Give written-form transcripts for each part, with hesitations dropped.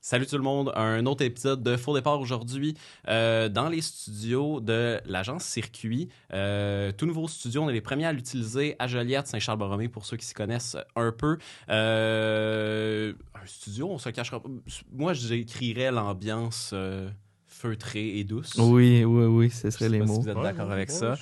Salut tout le monde, un autre épisode de Faux Départ aujourd'hui dans les studios de l'agence Circuit. Tout nouveau studio, on est les premiers à l'utiliser à Joliette, Saint-Charles-Borromée pour ceux qui s'y connaissent un peu. Un studio, on se cachera pas. Moi, j'écrirais l'ambiance feutrée et douce. Oui, ce serait les Je sais pas mots. si vous êtes d'accord avec ça.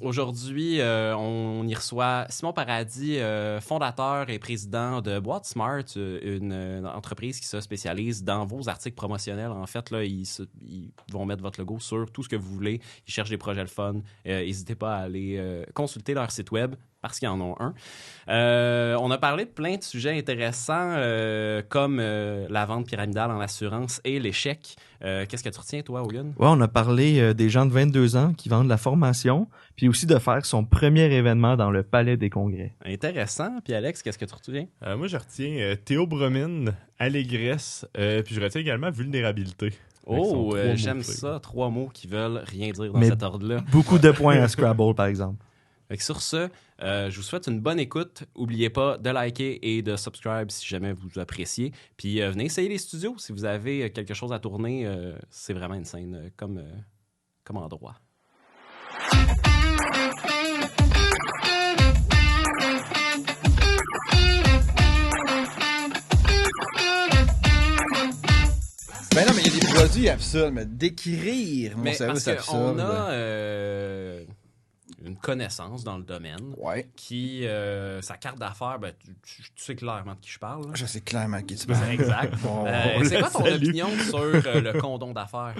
Aujourd'hui, on y reçoit Simon Paradis, fondateur et président de Boîte Smart, une entreprise qui se spécialise dans vos articles promotionnels. En fait, là, ils vont mettre votre logo sur tout ce que vous voulez. Ils cherchent des projets le fun. N'hésitez pas à aller consulter leur site web parce qu'ils en ont un. On a parlé de plein de sujets intéressants comme la vente pyramidale en assurance et l'échec. Qu'est-ce que tu retiens, toi, Hogan? Ouais, on a parlé des gens de 22 ans qui vendent la formation, puis aussi de faire son premier événement dans le Palais des Congrès. Intéressant. Puis Alex, qu'est-ce que tu retiens? Moi, je retiens théobromine, allégresse, puis je retiens également vulnérabilité. Oh, j'aime ça. 3 mots qui veulent rien dire dans Mais cet ordre-là. Beaucoup de points à Scrabble, par exemple. Fait que sur ce, je vous souhaite une bonne écoute. N'oubliez pas de liker et de subscribe si jamais vous appréciez. Puis venez essayer les studios. Si vous avez quelque chose à tourner, c'est vraiment une scène comme endroit. Ben non, mais il y a des produits absurdes, mais d'écrire, mon Mais cerveau, parce c'est qu'on absurde. a une connaissance dans le domaine Ouais, qui, sa carte d'affaires, ben, tu sais clairement de qui je parle. Là. je sais clairement qui tu C'est parles. exact. Bon, C'est quoi ton salue. opinion sur le condom d'affaires?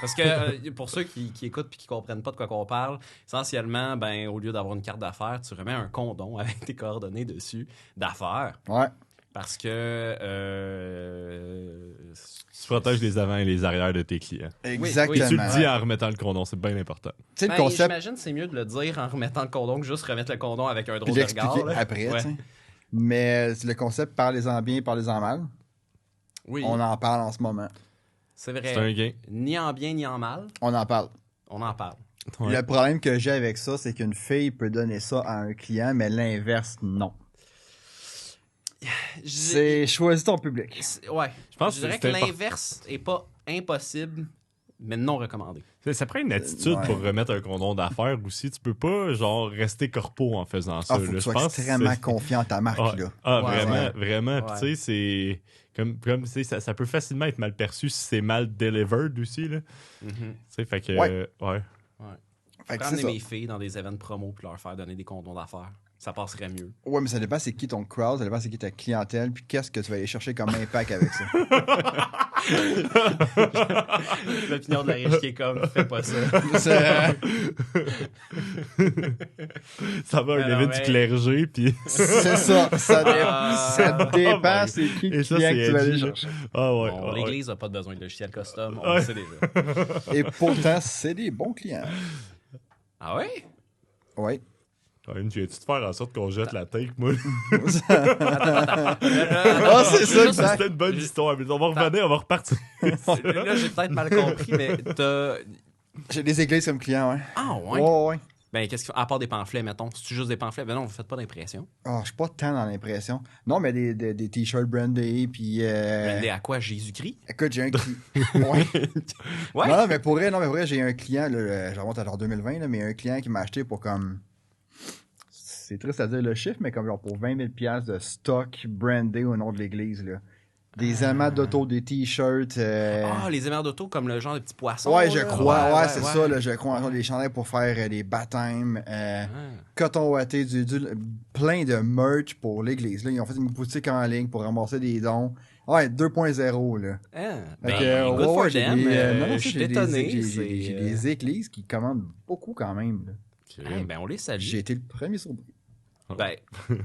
Parce que pour ceux qui écoutent et qui comprennent pas de quoi qu'on parle, essentiellement, ben, au lieu d'avoir une carte d'affaires, tu remets un condom avec tes coordonnées dessus d'affaires. Ouais. Parce que... Tu protèges les avant et les arrières de tes clients. Exactement. Et tu le dis en remettant le condom, c'est bien important. Tu sais, Ben, le concept, j'imagine que c'est mieux de le dire en remettant le condom que juste remettre le condom avec un puis drôle de regard. l'expliquer là. après, Ouais. tu sais. Mais le concept, parlez-en bien, parlez-en mal. Oui, On en parle en ce moment. c'est vrai. C'est un gain. Ni en bien ni en mal, On en parle. on en parle. Ouais. Le problème que j'ai avec ça, c'est qu'une fille peut donner ça à un client, mais l'inverse, non. C'est choisis ton public. Ouais. Je pense Je que dirais que c'est important. l'inverse est pas impossible, mais non recommandé. Ça prend une attitude Ouais. pour remettre un condom d'affaires aussi. Tu peux pas, genre, rester corpo en faisant ça. Ah, faut que là. tu sois Je pense que extrêmement c'est- confiant en ta marque, Ah, là. ah, Ouais, vraiment, ouais. vraiment. Ouais. Puis tu sais, c'est... Comme tu sais, ça peut facilement être mal perçu si c'est mal delivered aussi, là. Tu sais, fait que... Ouais. ouais. Fait que Prendre c'est ça. mes filles dans des événements promo puis leur faire donner des condoms d'affaires. Ça passerait mieux. Ouais, mais ça dépend c'est qui ton crowd, ça dépend c'est qui ta clientèle, puis qu'est-ce que tu vas aller chercher comme impact avec ça. L'opinion de la riche qui est comme, fais pas ça. C'est Ça va, un Alors, événement ouais. du clergé, puis... c'est ça. Ça Ah. dépend Oh my- c'est qui Et le ça, client c'est que tu vas aller edgy, là. chercher. Ah ouais. Bon, ah ouais. L'Église n'a pas besoin de logiciel custom, on Ouais. le sait déjà. Et pourtant, c'est des bons clients. Ah ouais? Oui. Ouais, tu viens-tu de faire en sorte qu'on jette la take, moi? Ah, c'est ça, exact. C'était une bonne histoire, mais on va revenir, on va repartir. Là, j'ai peut-être mal compris, mais t'as... J'ai des églises comme clients, ouais. Ah ouais? Ouais. Ben, à part des pamphlets, mettons. C'est-tu juste des pamphlets? Ben non, vous faites pas d'impression. Ah, je suis pas tant dans l'impression. Non, mais des t-shirts brandés, puis... Brandé à quoi? Jésus-Christ? Écoute, j'ai un client... Ouais. Ouais? Non, mais pour vrai, j'ai un client, là, je remonte à genre 2020, là, mais un client qui m'a acheté pour comme... C'est triste à dire le chiffre, mais comme genre pour 20 000 $ de stock brandé au nom de l'église, là. Des aimants d'auto, des t-shirts... Ah, les aimants d'auto comme le genre de petits poissons. Ouais, je là. crois. Ouais, c'est ça, là, je crois. Encore des chandails pour faire des baptêmes, Ah. coton ouaté, plein de merch pour l'église. Là. Ils ont fait une boutique en ligne pour ramasser des dons. Ouais, 2.0, là. Ah, Fait ben, que, good for j'ai them. des, non, Je ça, suis j'ai des- étonné. J'ai des églises qui commandent beaucoup quand même. Là. Ben, on les salue. J'ai été le premier surpris. Ben,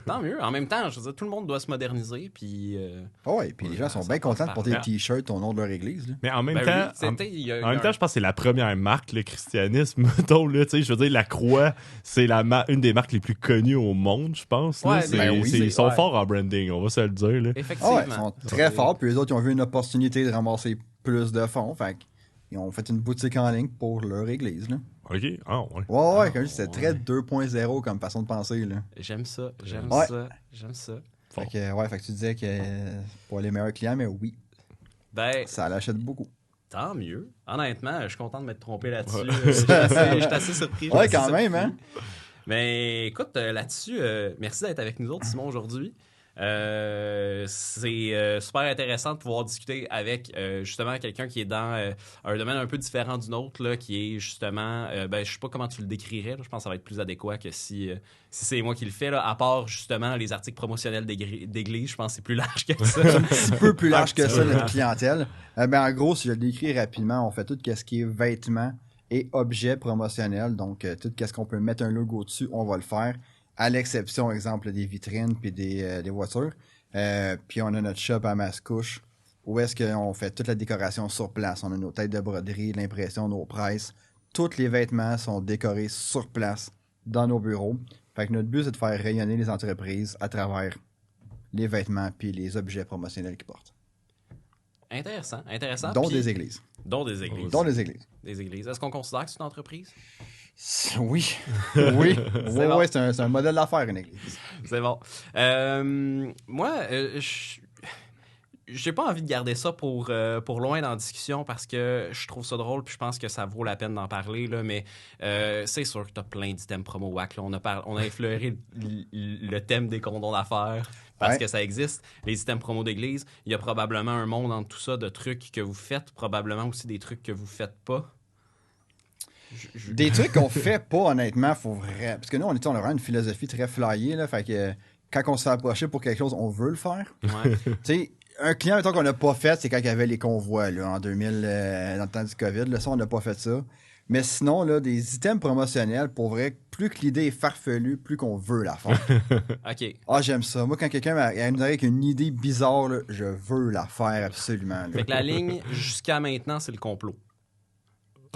tant mieux. En même temps, je veux dire, tout le monde doit se moderniser, puis... Ah ouais, puis les gens sont ça bien passe contents de porter des par- t-shirts au nom de leur église. Là. Mais en même Ben temps... oui, c'était- il y a- En même temps, je pense que c'est la première marque, le christianisme. Mettons, là, tu sais, je veux dire, la croix, c'est une des marques les plus connues au monde, je pense. là. Ouais, C'est- ben oui, ils sont ouais. forts en branding, on va se le dire. Là. Ah Effectivement. ouais, ils sont très forts, puis les autres, ils ont vu une opportunité de ramasser plus de fonds. Fait qu'ils ont fait une boutique en ligne pour leur église. Là. OK? Ah, ouais. Ouais, comme je dis, c'était ouais. très 2.0 comme façon de penser. Là. J'aime ça, j'aime Ouais. ça, j'aime ça. Fait que tu disais que pour les meilleurs clients, mais oui, Ben, ça l'achète beaucoup. tant mieux. Honnêtement, je suis content de m'être trompé là-dessus. Ouais. J'étais assez surpris. Ouais, j'étais quand assez même, surpris. hein? Mais écoute, là-dessus, merci d'être avec nous autres, Simon, aujourd'hui. C'est super intéressant de pouvoir discuter avec justement quelqu'un qui est dans un domaine un peu différent du nôtre, là, qui est justement, je sais pas comment tu le décrirais, là, je pense que ça va être plus adéquat que si c'est moi qui le fais, là, à part justement les articles promotionnels d'église, je pense que c'est plus large que ça. Un petit peu plus large que ça, peu. notre clientèle. En gros, si je le décris rapidement, on fait tout ce qui est vêtements et objets promotionnels. Donc, tout ce qu'on peut mettre un logo dessus, on va le faire. À l'exception, exemple, des vitrines puis des voitures. Puis on a notre shop à Mascouche où est-ce qu'on fait toute la décoration sur place. On a nos têtes de broderie, l'impression, nos presses. Tous les vêtements sont décorés sur place dans nos bureaux. Fait que notre but, c'est de faire rayonner les entreprises à travers les vêtements puis les objets promotionnels qu'ils portent. Intéressant. Dont Puis- des églises. Dont des églises. Dont des églises. Des églises. Est-ce qu'on considère que c'est une entreprise? Oui. Oui. C'est bon. C'est un modèle d'affaires, une église. C'est bon. Moi, j'ai pas envie de garder ça pour loin dans la discussion parce que je trouve ça drôle puis je pense que ça vaut la peine d'en parler, là, mais c'est sûr que t'as plein d'items promo whack. Là. On a effleuré le thème des condoms d'affaires parce Ouais. que ça existe. Les items promo d'église, il y a probablement un monde entre tout ça de trucs que vous faites, probablement aussi des trucs que vous faites pas. Des trucs qu'on fait pas, honnêtement, faut vraiment. Parce que nous, on a vraiment une philosophie très flyée, là. Fait que quand on se fait approcher pour quelque chose, on veut le faire. Ouais. Tu sais, un client, mettons, qu'on n'a pas fait, c'est quand il y avait les convois, là, en 2000, dans le temps du COVID. Là, ça, on n'a pas fait ça. Mais sinon, là, des items promotionnels, pour vrai, plus que l'idée est farfelue, plus qu'on veut la faire. OK. Ah, j'aime ça. Moi, quand quelqu'un me dit avec une idée bizarre, là, je veux la faire absolument. Là. Fait que la ligne, jusqu'à maintenant, c'est le complot.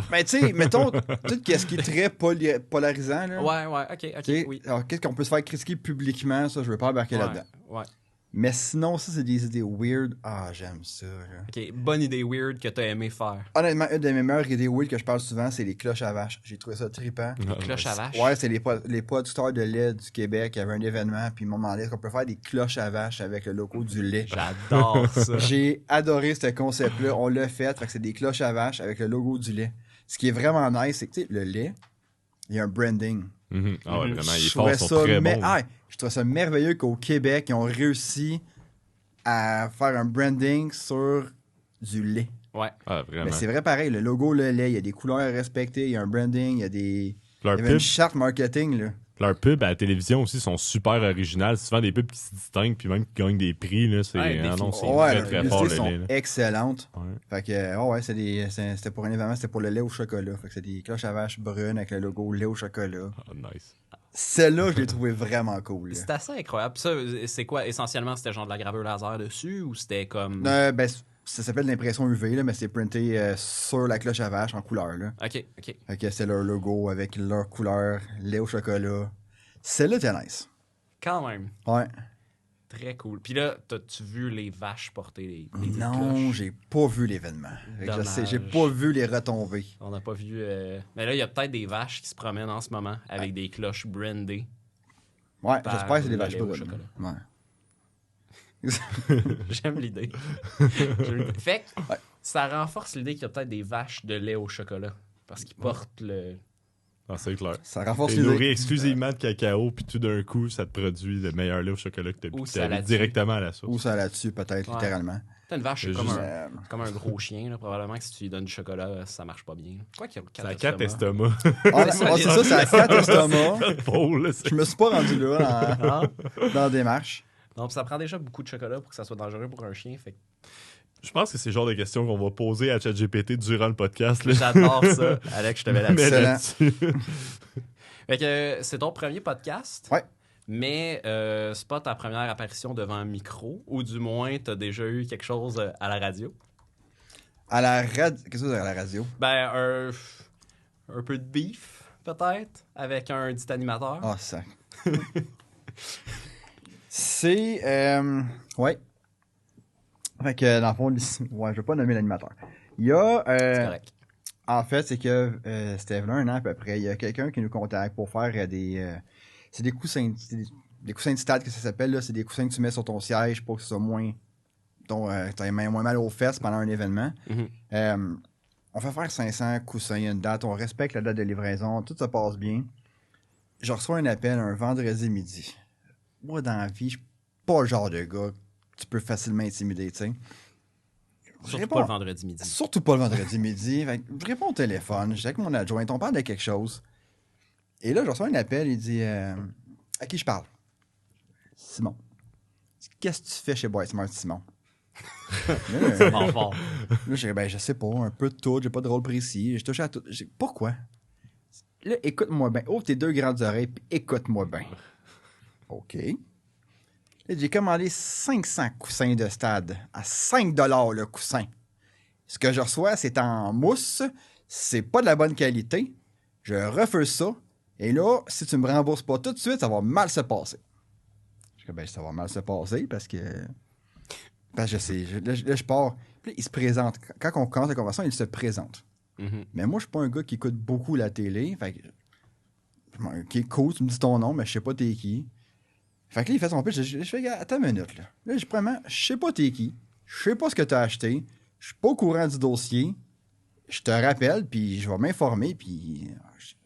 Mais tu sais, mettons, tout ce qui est très polarisant, là. Ouais, OK, T'sais, oui. Alors, qu'est-ce qu'on peut se faire critiquer publiquement, ça, je veux pas embarquer Ouais, là-dedans. ouais. Mais sinon, ça, c'est des idées weird. Ah, j'aime ça, là. OK, bonne idée weird que t'as aimé faire. Honnêtement, une de mes meilleures idées weird que je parle souvent, c'est les cloches à vache. J'ai trouvé ça trippant. Cloche à vache. Ouais, c'est les producteurs de lait du Québec. Il y avait un événement, puis ils m'ont demandé est-ce qu'on peut faire des cloches à vache avec le logo du lait. J'adore ça. J'ai adoré ce concept-là. On l'a fait. Fait que c'est des cloches à vache avec le logo du lait. Ce qui est vraiment nice, c'est que, tu sais, le lait, il y a un branding. Mhm. Ah ouais, Mhm. vraiment, il est Je fort, trouvais ils sont ça très bons. je trouve ça merveilleux qu'au Québec, ils ont réussi à faire un branding sur du lait. Ouais. Ah, Mais vraiment. c'est vrai pareil, le logo, le lait, il y a des couleurs à respecter, il y a un branding, il y a des... Leur Il y avait une pub, charte marketing, là. leurs pubs à la télévision aussi sont super originales. C'est souvent des pubs qui se distinguent puis même qui gagnent des prix. Là, c'est Ouais, ah non, c'est Ouais, très les très fort le publicités lait. sont là. excellentes. Ouais. Fait que, c'était pour un événement, c'était pour le lait au chocolat. Fait que c'est des cloches à vache brunes avec le logo lait au chocolat. Ah, nice. Celle-là, je l'ai trouvé vraiment cool. là. C'est assez incroyable. Puis ça, c'est quoi? Essentiellement, c'était genre de la gravure laser dessus ou c'était comme... Ça s'appelle l'impression UV, là, mais c'est printé sur la cloche à vache en couleur. Là. OK. Fait que c'est leur logo avec leur couleur, lait au chocolat. Celle-là, était nice. Quand même. Ouais. Très cool. Puis là, t'as-tu vu les vaches porter les Non, cloches? j'ai pas vu l'événement. Fait que je sais, j'ai Dommage. pas vu les retombées. On n'a pas vu... Mais là, il y a peut-être des vaches qui se promènent en ce moment avec des cloches brandées. Ouais, Par j'espère que c'est des le vaches lait au brunes. chocolat. Ouais. J'aime l'idée. Fait que ça renforce l'idée qu'il y a peut-être des vaches de lait au chocolat. Parce qu'ils portent le... Ah, c'est clair. Ça renforce T'es nourri l'idée. exclusivement de cacao, puis tout d'un coup, ça te produit le meilleur lait au chocolat que t'as Ou bu ça là-dessus. directement à la source. Ou ça là-dessus, peut-être, Ouais. littéralement. T'as une vache, c'est C'est comme, juste- c'est comme un gros chien. Là. Probablement que si tu lui donnes du chocolat, ça marche pas bien. Quoi qu'il y a C'est la 4 estomacs. Ah, c'est ça, c'est à 4 estomacs. Paul, là, c'est- Je me suis pas rendu là dans la démarche. Non, ça prend déjà beaucoup de chocolat pour que ça soit dangereux pour un chien. Fait que Je pense que c'est le genre de questions qu'on va poser à ChatGPT durant le podcast. Là. j'adore ça. Alex, je te mets là-dessus. Mais Excellent. là-dessus. Fait que c'est ton premier podcast. Ouais. Mais c'est pas ta première apparition devant un micro. Ou du moins, t'as déjà eu quelque chose à la radio. À la radio. Qu'est-ce que c'est à la radio? Ben, un peu de beef, peut-être, avec un dit animateur. Ah, ça. C'est. Ouais. Fait que, dans le fond, ouais, je vais pas nommer l'animateur. Il y a. C'est correct. En fait, c'est que c'était un an à peu près. Il y a quelqu'un qui nous contacte pour faire des. C'est des coussins. des coussins de stade, que ça s'appelle, là, c'est des coussins que tu mets sur ton siège pour que ce soit moins... t'as moins mal aux fesses pendant un événement. On fait faire 500 coussins, il y a une date, on respecte la date de livraison, tout se passe bien. Je reçois un appel un vendredi midi. Moi, dans la vie, je suis pas le genre de gars que tu peux facilement intimider, tu sais. Surtout pas le vendredi midi. Surtout pas le vendredi midi. Fait que je réponds au téléphone, je suis avec mon adjoint, on parle de quelque chose. Et là, je reçois un appel, il dit à qui je parle? Simon. Qu'est-ce que tu fais chez Boy Smart, Simon? C'est bon fort. Là, je dis, ben, je sais pas, un peu de tout, j'ai pas de rôle précis, je touche à tout. Pourquoi? Là, écoute-moi bien. Ouvre tes deux grandes oreilles, puis écoute-moi bien. OK. Là, j'ai commandé 500 coussins de stade à 5 $ le coussin. Ce que je reçois, c'est en mousse, c'est pas de la bonne qualité. Je refuse ça. Et là, si tu me rembourses pas tout de suite, ça va mal se passer. Je dis, ben, ça va mal se passer parce que je sais. Là, je pars. Puis là, il se présente. Quand on commence la conversation, il se présente. Mais moi, je suis pas un gars qui écoute beaucoup la télé. Fait que, OK, cool, tu me dis ton nom, mais je sais pas t'es qui. Fait que là, il fait son pitch. Je fais, attends une minute, là. Là, je sais pas t'es qui. Je sais pas ce que t'as acheté. Je suis pas au courant du dossier. Je te rappelle, puis je vais m'informer, puis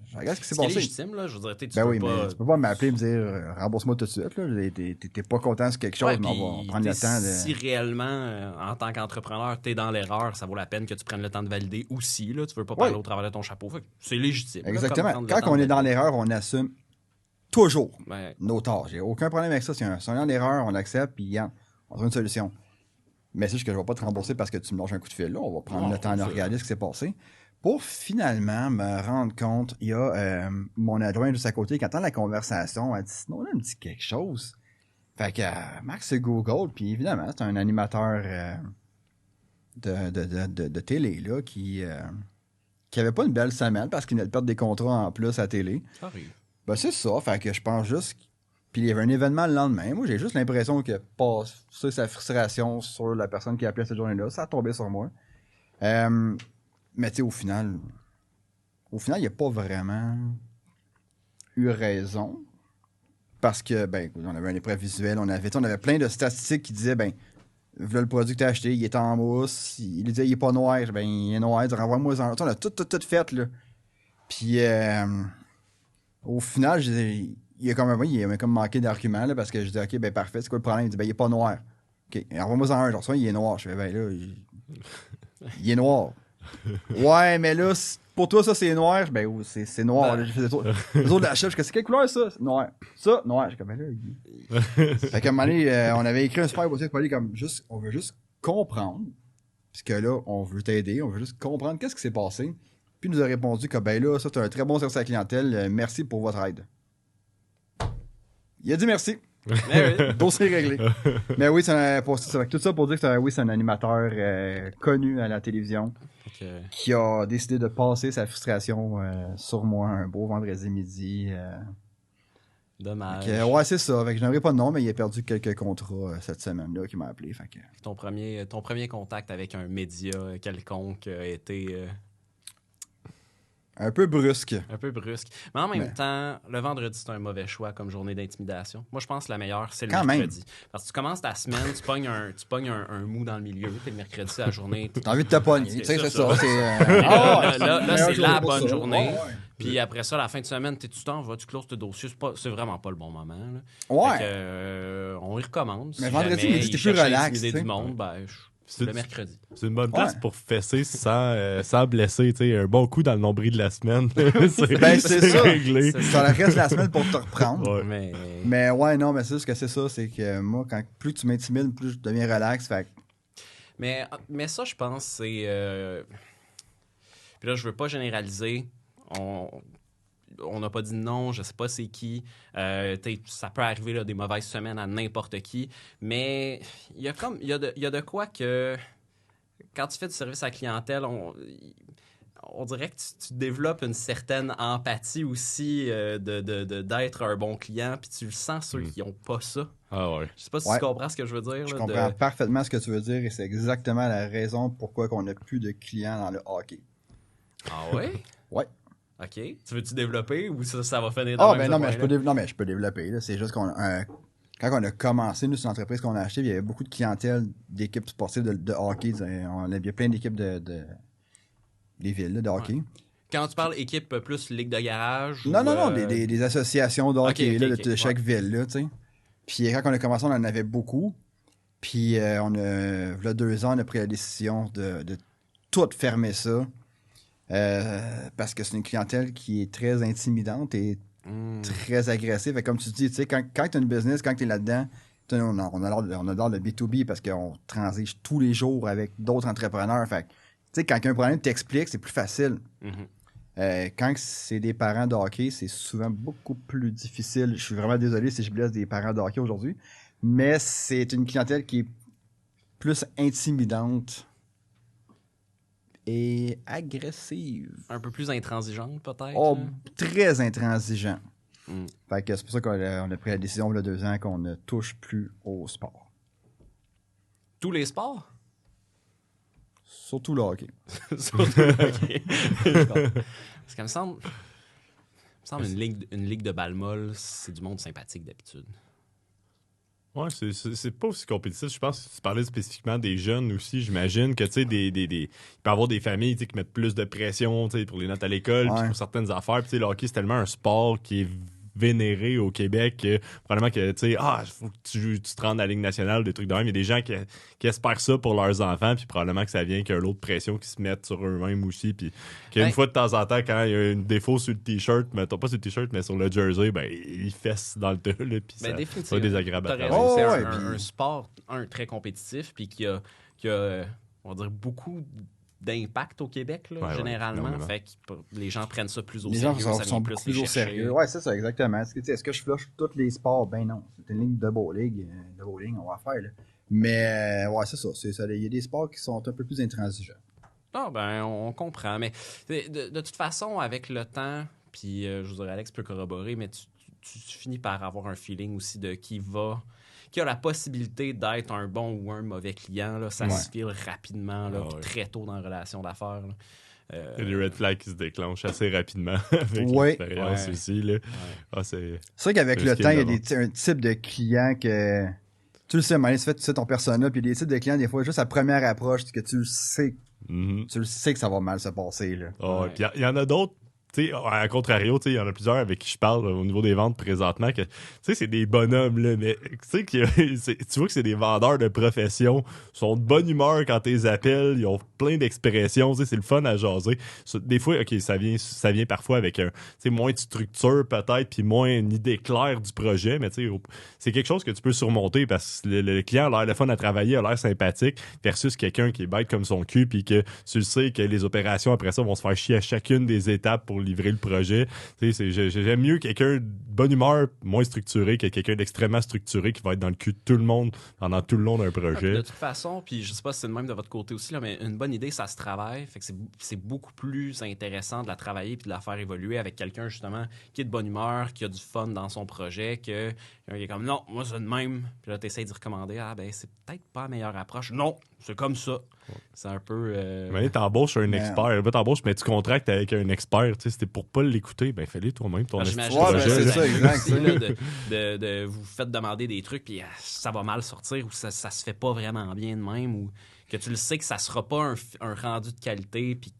je regarde ce qui s'est passé. C'est légitime, là. Je veux dire, tu Ben peux oui, pas... mais tu peux pas m'appeler et me dire rembourse-moi tout de suite. Là. T'es pas content de quelque chose, Ouais, mais on va prendre le temps de. Si réellement, en tant qu'entrepreneur, t'es dans l'erreur, ça vaut la peine que tu prennes le temps de valider aussi. Là. Tu veux pas parler au travers de ton chapeau. Fait que c'est légitime. Exactement. Là, quand on est dans l'erreur, on assume toujours Ouais. nos torts. J'ai aucun problème avec ça. Si on est dans l'erreur, on accepte, puis on trouve une solution. Mais c'est juste que je vais pas te rembourser parce que tu me lâches un coup de fil. Là, on va prendre le temps de regarder ce qui s'est passé. Pour finalement me rendre compte, il y a mon adjoint juste à côté qui entend la conversation. Elle dit sinon, là, elle me dit quelque chose. Fait que Max c'est Google, puis évidemment, c'est un animateur de télé là, qui avait pas une belle semaine parce qu'il venait de perdre des contrats en plus à télé. Ça arrive. Ben c'est ça, fait que je pense juste. Puis il y avait un événement le lendemain. Moi, j'ai juste l'impression que passer sa frustration sur la personne qui a appelé cette journée-là, ça a tombé sur moi. Mais tu sais, au final, il n'y a pas vraiment eu raison. Parce que, ben, on avait un épreuve visuelle, on avait plein de statistiques qui disaient, ben, voilà le produit que tu as acheté, il est en mousse, il disait, il est pas noir, ben, il est noir, renvoie-moi en. On a tout fait, là. Puis, au final, il y a comme manqué d'arguments, là, parce que je dis, OK, ben, parfait, c'est quoi le problème? Il dit, ben, il est pas noir. OK, renvoie-moi en un, genre, ça, il est noir. Je fais, ben, là, il est noir. Ouais, mais là, pour toi, ça, c'est noir. Ben, c'est noir. Là, j'ai fait les autres de la chef. C'est quelle couleur, ça? Noir. Ça, noir. J'ai comme, ben là, fait qu'à un moment donné, on avait écrit un super dossier pour aller comme juste, on veut juste comprendre. Puisque là, on veut t'aider. On veut juste comprendre qu'est-ce qui s'est passé. Puis il nous a répondu que, ben là, ça, c'est un très bon service à la clientèle. Merci pour votre aide. Il a dit merci. Oui. Dossier réglé. Mais oui, tout ça pour dire que c'est un animateur connu à la télévision qui a décidé de passer sa frustration sur moi un beau vendredi midi. Dommage. Ouais, c'est ça. Fait que je n'aurais pas de nom, mais il a perdu quelques contrats cette semaine-là qui m'a appelé. Fait que... Ton premier contact avec un média quelconque a été... un peu brusque. Un peu brusque. Mais en même temps, le vendredi, c'est un mauvais choix comme journée d'intimidation. Moi, je pense que la meilleure, c'est le mercredi. Parce que tu commences ta semaine, tu pognes un mou dans le milieu, puis le mercredi, c'est la journée. T'as envie de te pogner. Tu sais, c'est ça. Là, c'est la bonne journée. Ouais. Puis après ça, la fin de semaine, tu t'en vas, tu closes tes dossiers. C'est vraiment pas le bon moment. Là. Ouais. Fait que, on y recommande. Mais Si vendredi, jamais t'es il plus cherche à relax, intimider tu sais. du monde, ben, c'est le mercredi. C'est une bonne place pour fesser sans blesser, tu sais, un bon coup dans le nombril de la semaine. c'est ça. réglé. Ça le reste de la semaine pour te reprendre. Ouais. Mais ouais, non, mais c'est ce que c'est ça, c'est que moi, plus tu m'intimides, plus je deviens relax. Fait que... Mais ça, je pense, c'est... Puis là, je veux pas généraliser. On n'a pas dit non, je sais pas c'est qui. Ça peut arriver là, des mauvaises semaines à n'importe qui. Mais il y a de quoi que quand tu fais du service à la clientèle, on dirait que tu développes une certaine empathie aussi d'être un bon client, puis tu le sens ceux qui n'ont pas ça. Ah ouais. Je sais pas si tu comprends ce que je veux dire. Je comprends parfaitement ce que tu veux dire et c'est exactement la raison pourquoi on n'a plus de clients dans le hockey. Ah ouais? Ouais. OK. Tu veux-tu développer ou ça va finir Ah, de ben même, non, ce mais point-là? je peux développer. Là. C'est juste quand on a commencé, nous, sur l'entreprise qu'on a acheté, il y avait beaucoup de clientèle d'équipes sportives de hockey. On avait plein d'équipes des villes là, de hockey. Ouais. Quand tu parles équipe plus ligue de garage Non, ou, non, non, des associations de hockey ok, là, ok, de chaque ville, là, tu sais. Puis quand on a commencé, on en avait beaucoup. Puis il y a 2 ans, on a pris la décision de tout fermer ça. Parce que c'est une clientèle qui est très intimidante et très agressive. Et comme tu dis, tu sais, quand tu as une business, quand tu es là-dedans, on adore le B2B parce qu'on transige tous les jours avec d'autres entrepreneurs. Fait que, tu sais, quand il y a un problème, t'expliques, c'est plus facile. Quand c'est des parents de hockey, c'est souvent beaucoup plus difficile. Je suis vraiment désolé si je blesse des parents de hockey aujourd'hui, mais c'est une clientèle qui est plus intimidante et agressive. Un peu plus intransigeante, peut-être? Oh, là? très intransigeant. Mm. Fait que c'est pour ça qu'on a pris la décision il y a 2 ans qu'on ne touche plus au sport. Tous les sports? Surtout le hockey. Surtout le hockey. Parce qu'il me semble une ligue de balle molle, c'est du monde sympathique d'habitude. Ouais, c'est pas aussi compétitif. Je pense que tu parlais spécifiquement des jeunes aussi. J'imagine que, tu sais, il peut y avoir des familles qui mettent plus de pression, tu sais, pour les notes à l'école, puis pour certaines affaires. Puis, tu sais, le hockey, c'est tellement un sport qui est vénéré au Québec que probablement que, tu sais, faut que tu te rendes à la Ligue nationale, des trucs de même. Il y a des gens qui espèrent ça pour leurs enfants, puis probablement que ça vient qu'il y a l'autre pression qui se mette sur eux-mêmes aussi, puis qu'une fois de temps en temps, quand il y a un défaut sur le t-shirt, mettons pas sur le t-shirt, mais sur le jersey, ben, il fesse dans le tas, là, puis ça définitivement. pas désagréable à T'as travailler. raison, c'est ouais, un sport, très compétitif, puis qui a, on va dire, beaucoup d'impact au Québec, là, Ouais, généralement. énormément. Fait que les gens prennent ça plus au Les gens sérieux. ça sont vient beaucoup les plus au chercher. sérieux. Ouais, c'est ça, exactement. Est-ce que je flush tous les sports? Ben non. C'est une ligne de bowling, on va faire. Là. Mais, ouais, c'est ça. Il y a des sports qui sont un peu plus intransigeants. Ah, ben, on comprend. Mais de toute façon, avec le temps, puis je vous dirais, Alex peut corroborer, mais tu finis par avoir un feeling aussi de qui a la possibilité d'être un bon ou un mauvais client. Là. Ça se file rapidement, là, puis très tôt dans la relation d'affaires. Là. Il y a des red flags qui se déclenchent assez rapidement avec l'expérience aussi. Là. Ah, c'est vrai qu'avec le temps, il y a un type de client que... Tu le sais, tu sais ton persona, puis il y a des types de clients, des fois, juste à première approche, que tu le sais. Tu le sais que ça va mal se passer. Là. Puis il y en a d'autres. Tu sais, à contrario, tu sais, il y en a plusieurs avec qui je parle au niveau des ventes présentement que, tu sais, c'est des bonhommes, là, mais tu sais, tu vois que c'est des vendeurs de profession, ils sont de bonne humeur quand tu les appelles, ils ont plein d'expressions, tu sais, c'est le fun à jaser. Des fois, OK, ça vient parfois avec moins de structure peut-être, puis moins une idée claire du projet, mais tu sais, c'est quelque chose que tu peux surmonter parce que le client a l'air le fun à travailler, a l'air sympathique, versus quelqu'un qui est bête comme son cul, puis que tu le sais que les opérations après ça vont se faire chier à chacune des étapes pour livrer le projet. J'aime mieux quelqu'un de bonne humeur, moins structuré, que quelqu'un d'extrêmement structuré qui va être dans le cul de tout le monde pendant tout le long d'un projet. De toute façon, puis je sais pas si c'est le même de votre côté aussi, là, mais une bonne idée, ça se travaille. Fait que c'est beaucoup plus intéressant de la travailler puis de la faire évoluer avec quelqu'un, justement, qui est de bonne humeur, qui a du fun dans son projet, que qui est comme, non, moi, c'est de même. Puis là, tu essaies d'y recommander. Ah, ben, c'est peut-être pas la meilleure approche. Non, c'est comme ça. C'est un peu... Mais t'embauches un expert. T'embauches, mais tu contractes avec un expert. Tu sais, c'était pour pas l'écouter, ben fais-le toi-même ton j'imagine Ouais, projet. c'est là. ça, exact. aussi, là, de vous faites demander des trucs puis ça va mal sortir ou ça se fait pas vraiment bien de même ou que tu le sais que ça sera pas un rendu de qualité puis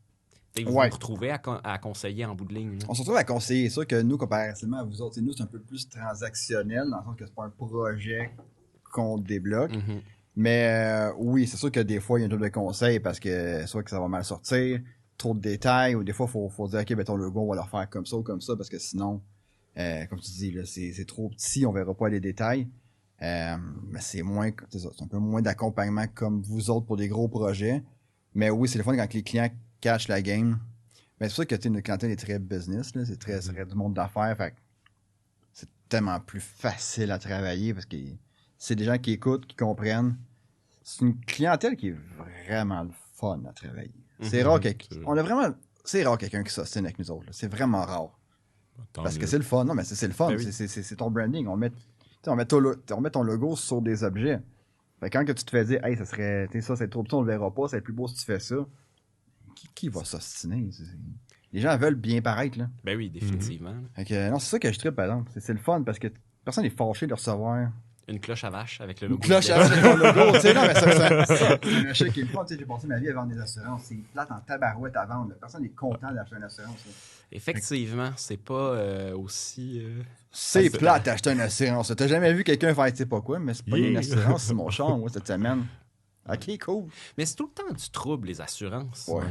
vous vous retrouvez à conseiller en bout de ligne. Là. On se retrouve à conseiller. C'est sûr que nous, comparativement à vous autres, nous, c'est un peu plus transactionnel, dans le sens que c'est pas un projet qu'on débloque. Mm-hmm. Mais oui, c'est sûr que des fois, il y a un peu de conseils parce que soit que ça va mal sortir, trop de détails, ou des fois, il faut dire, OK, ben ton logo, on va le faire comme ça ou comme ça, parce que sinon, comme tu dis, là, c'est trop petit, on verra pas les détails. Mais c'est un peu moins d'accompagnement comme vous autres pour des gros projets. Mais oui, c'est le fun quand les clients catchent la game. Mais c'est sûr que notre clientèle est très business, là, c'est très du monde d'affaires, fait c'est tellement plus facile à travailler parce que c'est des gens qui écoutent, qui comprennent. C'est une clientèle qui est vraiment le fun à travailler. C'est rare c'est rare quelqu'un qui s'ostine avec nous autres. Là. C'est vraiment rare. Parce que c'est le fun. Non, mais c'est le fun. Ben oui. C'est ton branding. On met ton logo sur des objets. Fait que quand que tu te fais dire, hey, ça serait, ça, c'est trop petit, on le verra pas, c'est plus beau si tu fais ça. Qui va s'ostiner? Les gens veulent bien paraître, là. Ben oui, définitivement. Fait que, non, c'est ça que je trippe, par exemple. C'est le fun parce que personne n'est fâché de recevoir Une cloche à vache avec le une logo. cloche avec ton logo. Tu sais, non, mais c'est un achat qui est le fun. Tu sais, j'ai passé ma vie à vendre des assurances. C'est plate en tabarouette à vendre. Personne n'est content d'acheter une assurance. Là. Effectivement, c'est pas aussi... C'est plate d'acheter une assurance. T'as jamais vu quelqu'un faire, tu sais pas quoi, mais c'est pas une assurance, c'est mon char, moi, cette semaine. Ok, cool. Mais c'est tout le temps du trouble, les assurances. Ouais.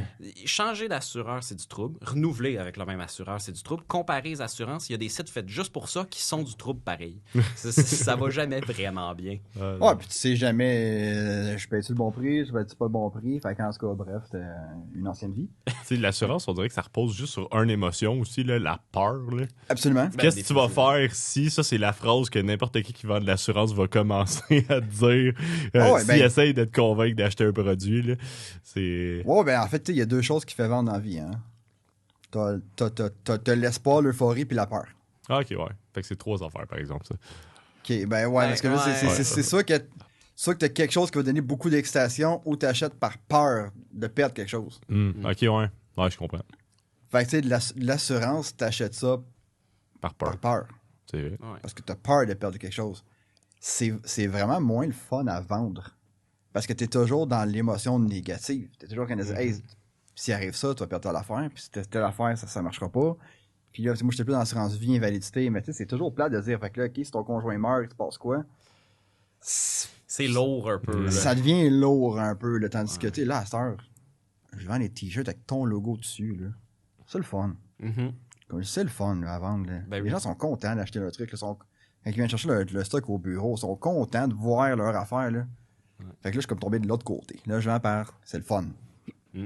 Changer d'assureur, c'est du trouble. Renouveler avec le même assureur, c'est du trouble. Comparer les assurances, il y a des sites faits juste pour ça qui sont du trouble pareil. ça va jamais vraiment bien. Ouais, puis tu sais jamais, je paye-tu le bon prix, je paye-tu pas le bon prix. Fait qu'en tout cas, bref, c'était une ancienne vie. Tu sais, l'assurance, on dirait que ça repose juste sur une émotion aussi, là, la peur. Là. Absolument. Qu'est-ce que tu vas faire si, ça c'est la phrase que n'importe qui vend de l'assurance va commencer à te dire s'il essaye de te convaincre d'acheter un produit. Là, c'est... Ouais, ben en fait, il y a deux choses qui font vendre dans la vie. Hein. T'as l'espoir, l'euphorie puis la peur. Ah, ok, ouais. Fait que c'est 3 affaires, par exemple, ça. Ok, ben ouais, parce que là, c'est soit que t'as quelque chose qui va donner beaucoup d'excitation ou t'achètes par peur de perdre quelque chose. Ok, ouais. Ouais, je comprends. Fait que tu sais, de l'assurance, t'achètes ça Par peur. par peur. C'est vrai. Ouais. Parce que t'as peur de perdre quelque chose. C'est vraiment moins le fun à vendre. Parce que t'es toujours dans l'émotion négative. T'es toujours en train de dire, hey, s'il arrive ça, tu vas perdre telle affaire. Puis si telle affaire, ça marchera pas. Puis là, moi, j'étais plus dans l'assurance vie, invalidité. Mais tu sais, c'est toujours plat de dire, fait que là, OK, si ton conjoint meurt, il se passe quoi? C'est lourd un peu. Là. Ça devient lourd un peu, là, tandis que, tu sais, là, à cette heure, je vends des t-shirts avec ton logo dessus, là. C'est le fun. Comme c'est le fun, là, à vendre, là. Ben Les oui. gens sont contents d'acheter leur truc, là. Quand ils viennent chercher le stock au bureau, ils sont contents de voir leur affaire, là. Fait que là, je suis comme tombé de l'autre côté. Là, je vends par, c'est le fun.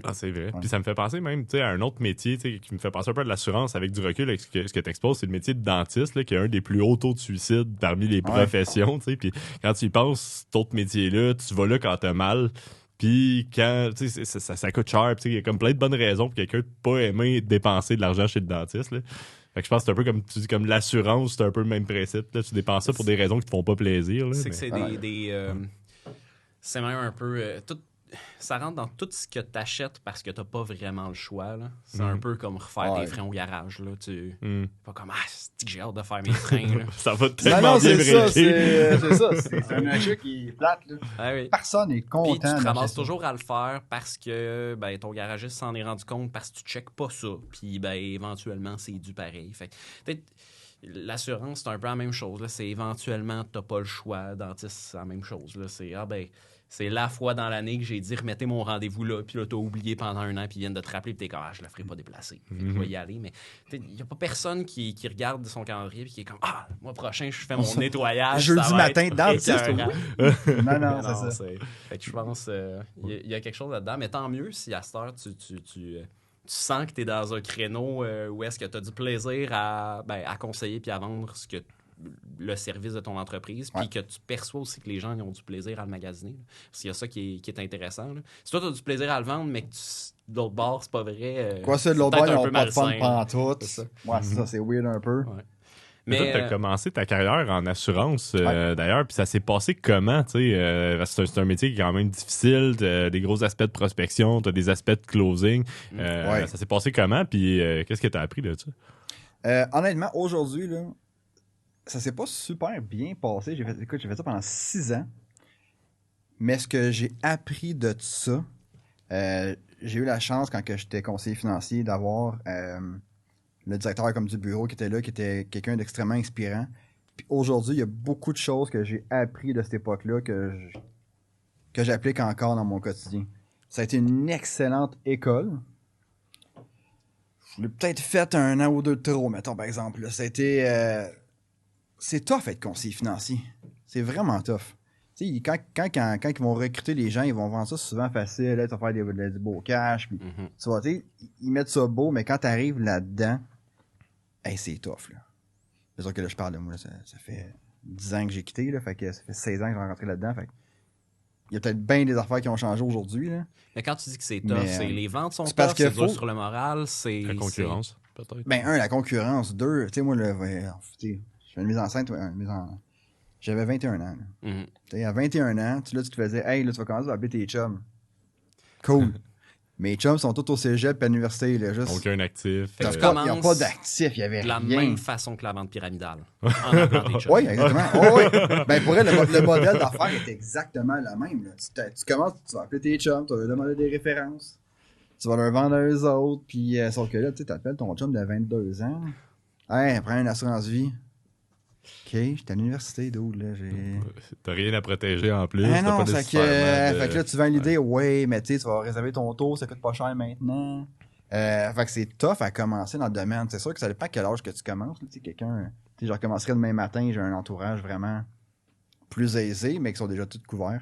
Ah, c'est vrai. Ouais. Puis ça me fait penser même à un autre métier qui me fait penser un peu de l'assurance avec du recul. Avec ce que tu exposes, c'est le métier de dentiste, là, qui a un des plus hauts taux de suicide parmi les professions. Puis quand tu y penses, cet autre métier-là, tu vas là quand t'as mal. Puis quand ça coûte cher. Puis il y a comme plein de bonnes raisons pour quelqu'un de pas aimer dépenser de l'argent chez le dentiste. Là. Fait que je pense que c'est un peu comme tu dis, comme l'assurance, c'est un peu le même principe. Là. Tu dépenses ça pour des raisons qui te font pas plaisir. Là, C'est mais... que c'est c'est même un peu... ça rentre dans tout ce que tu achètes parce que tu pas vraiment le choix. Là. C'est un peu comme refaire des freins au garage. Là. Pas comme, c'est que j'ai hâte de faire mes freins. Là. Ça va Non, tellement non, bien c'est ça, breaker. c'est ça. C'est un achat qui est plate, là. Ah oui. Personne n'est Puis content tu te d'acheter ramasses ça. toujours à le faire parce que ton garagiste s'en est rendu compte parce que tu checkes pas ça. Puis éventuellement, c'est dû pareil. Fait que, peut-être l'assurance, c'est un peu la même chose. Là. C'est éventuellement, t'as pas le choix. Dentiste, c'est la même chose. Là. C'est la fois dans l'année que j'ai dit remettez mon rendez-vous là, puis là, t'as oublié pendant 1 an, puis ils viennent de te rappeler, puis t'es comme, je le ferai pas déplacer. Fait que je vais y aller, mais il n'y a pas personne qui regarde son calendrier, puis qui est comme, mois prochain, je fais mon nettoyage. Jeudi ça va matin, être dentiste, écœurant. oui. Non, Non, c'est ça. Fait que je pense il y a quelque chose là-dedans, mais tant mieux si à cette heure, tu sens que tu es dans un créneau où est-ce que tu as du plaisir à conseiller puis à vendre le service de ton entreprise, puis que tu perçois aussi que les gens ont du plaisir à le magasiner. Là. Parce qu'il y a ça qui est intéressant. Là. Si toi, tu as du plaisir à le vendre, mais que de l'autre bord, c'est pas vrai. Quoi, ça, de l'autre bord, ils n'ont pas de fun malsain. pantoute. C'est ça. Ouais, ça, c'est weird un peu. Ouais. Mais toi, tu as commencé ta carrière en assurance, d'ailleurs, puis ça s'est passé comment? C'est un métier qui est quand même difficile, t'as des gros aspects de prospection, tu as des aspects de closing. Ça s'est passé comment? Puis qu'est-ce que tu as appris de ça? Honnêtement, aujourd'hui, là, ça s'est pas super bien passé. J'ai fait ça pendant 6 ans. Mais ce que j'ai appris de ça, j'ai eu la chance, quand j'étais conseiller financier, d'avoir le directeur comme du bureau qui était là, qui était quelqu'un d'extrêmement inspirant. Puis aujourd'hui, il y a beaucoup de choses que j'ai appris de cette époque-là que j'applique encore dans mon quotidien. Ça a été une excellente école. Je l'ai peut-être fait 1 an ou 2 de trop, mettons, par exemple. Là. Ça a été... c'est tough être conseiller financier. C'est vraiment tough. Tu sais, quand ils vont recruter les gens, ils vont vendre ça souvent facile. Là, tu vas faire du beau cash. Puis, tu vois, tu sais, ils mettent ça beau, mais quand tu arrives là-dedans, c'est tough. Là. C'est sûr que là, je parle de moi. Là, ça fait 10 ans que j'ai quitté. Là, fait que ça fait 16 ans que je suis rentré là-dedans. Fait que, il y a peut-être bien des affaires qui ont changé aujourd'hui. Là. Mais quand tu dis que c'est tough, c'est les ventes sont parce tough, que c'est dur sur le moral, c'est... La concurrence, peut-être. Ben, la concurrence. 2, tu sais, moi, je fais une mise en scène, j'avais 21 ans. À 21 ans, tu te faisais, hey, là, tu vas commencer à appeler tes chums. Cool. Mes chums sont tous au cégep et à l'université. Là, juste, Aucun actif. Fait que tu il n'y a commences pas d'actifs, il n'y avait de la rien. même façon que la vente pyramidale. En appelant tes chums. Oui, exactement. Oh, oui. Ben, pour elle, le modèle d'affaires est exactement le même. Là. Tu commences, tu vas appeler tes chums, tu vas leur demander des références. Tu vas leur vendre à eux autres, puis sauf que là, tu appelles ton chum de 22 ans. Hey, prends une assurance vie. OK, j'étais à l'université, d'où, là, T'as rien à protéger en plus. Ah t'as non, pas fait que, nécessairement de- fait que là, tu vends l'idée, ouais, mais tu sais, tu vas réserver ton tour, ça coûte pas cher maintenant. Fait que c'est tough à commencer dans le domaine. C'est sûr que ça dépend à quel âge que tu commences. Tu sais, quelqu'un, tu sais, je recommencerai demain matin, j'ai un entourage vraiment plus aisé, mais qui sont déjà tous couverts.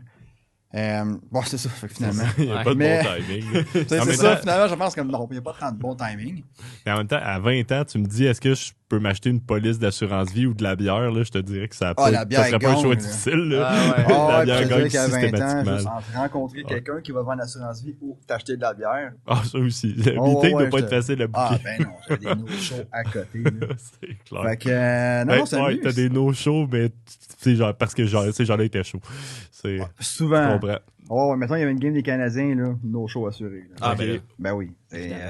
Bon, c'est ça, fait que finalement. Il n'y a Ouais. pas de Mais- bon timing. là. C'est En même ça, temps- finalement, je pense que non, il n'y a pas tant de bon timing. Mais en même temps, à 20 ans, tu me dis, est-ce que je peux m'acheter une police d'assurance vie ou de la bière? Là, je te dirais que ça Ah, la bière serait pas un gagne, choix là. difficile. Là. Ah ouais. Ah La ouais, bière puis je te gagne dirais qu'à 20 ans, systématiquement. juste rencontrer quelqu'un qui va vendre l'assurance vie ou t'acheter de la bière. Ah, ça aussi. Le Oh, meeting ouais, doit pas je être te- facile à Ah, bouquer. ben non, j'avais des no-shows à côté. Là. C'est clair. Fait que, non, non, c'est ouais, mieux. t'as des no-shows, mais c'est genre, parce que genre, tu sais, j'en ai été chaud. C'est, je Souvent. comprends. Oh, mettons, il y avait une game des Canadiens, là, no show assuré. Là. Ah, Ok. ben là. Ben oui. Évidemment.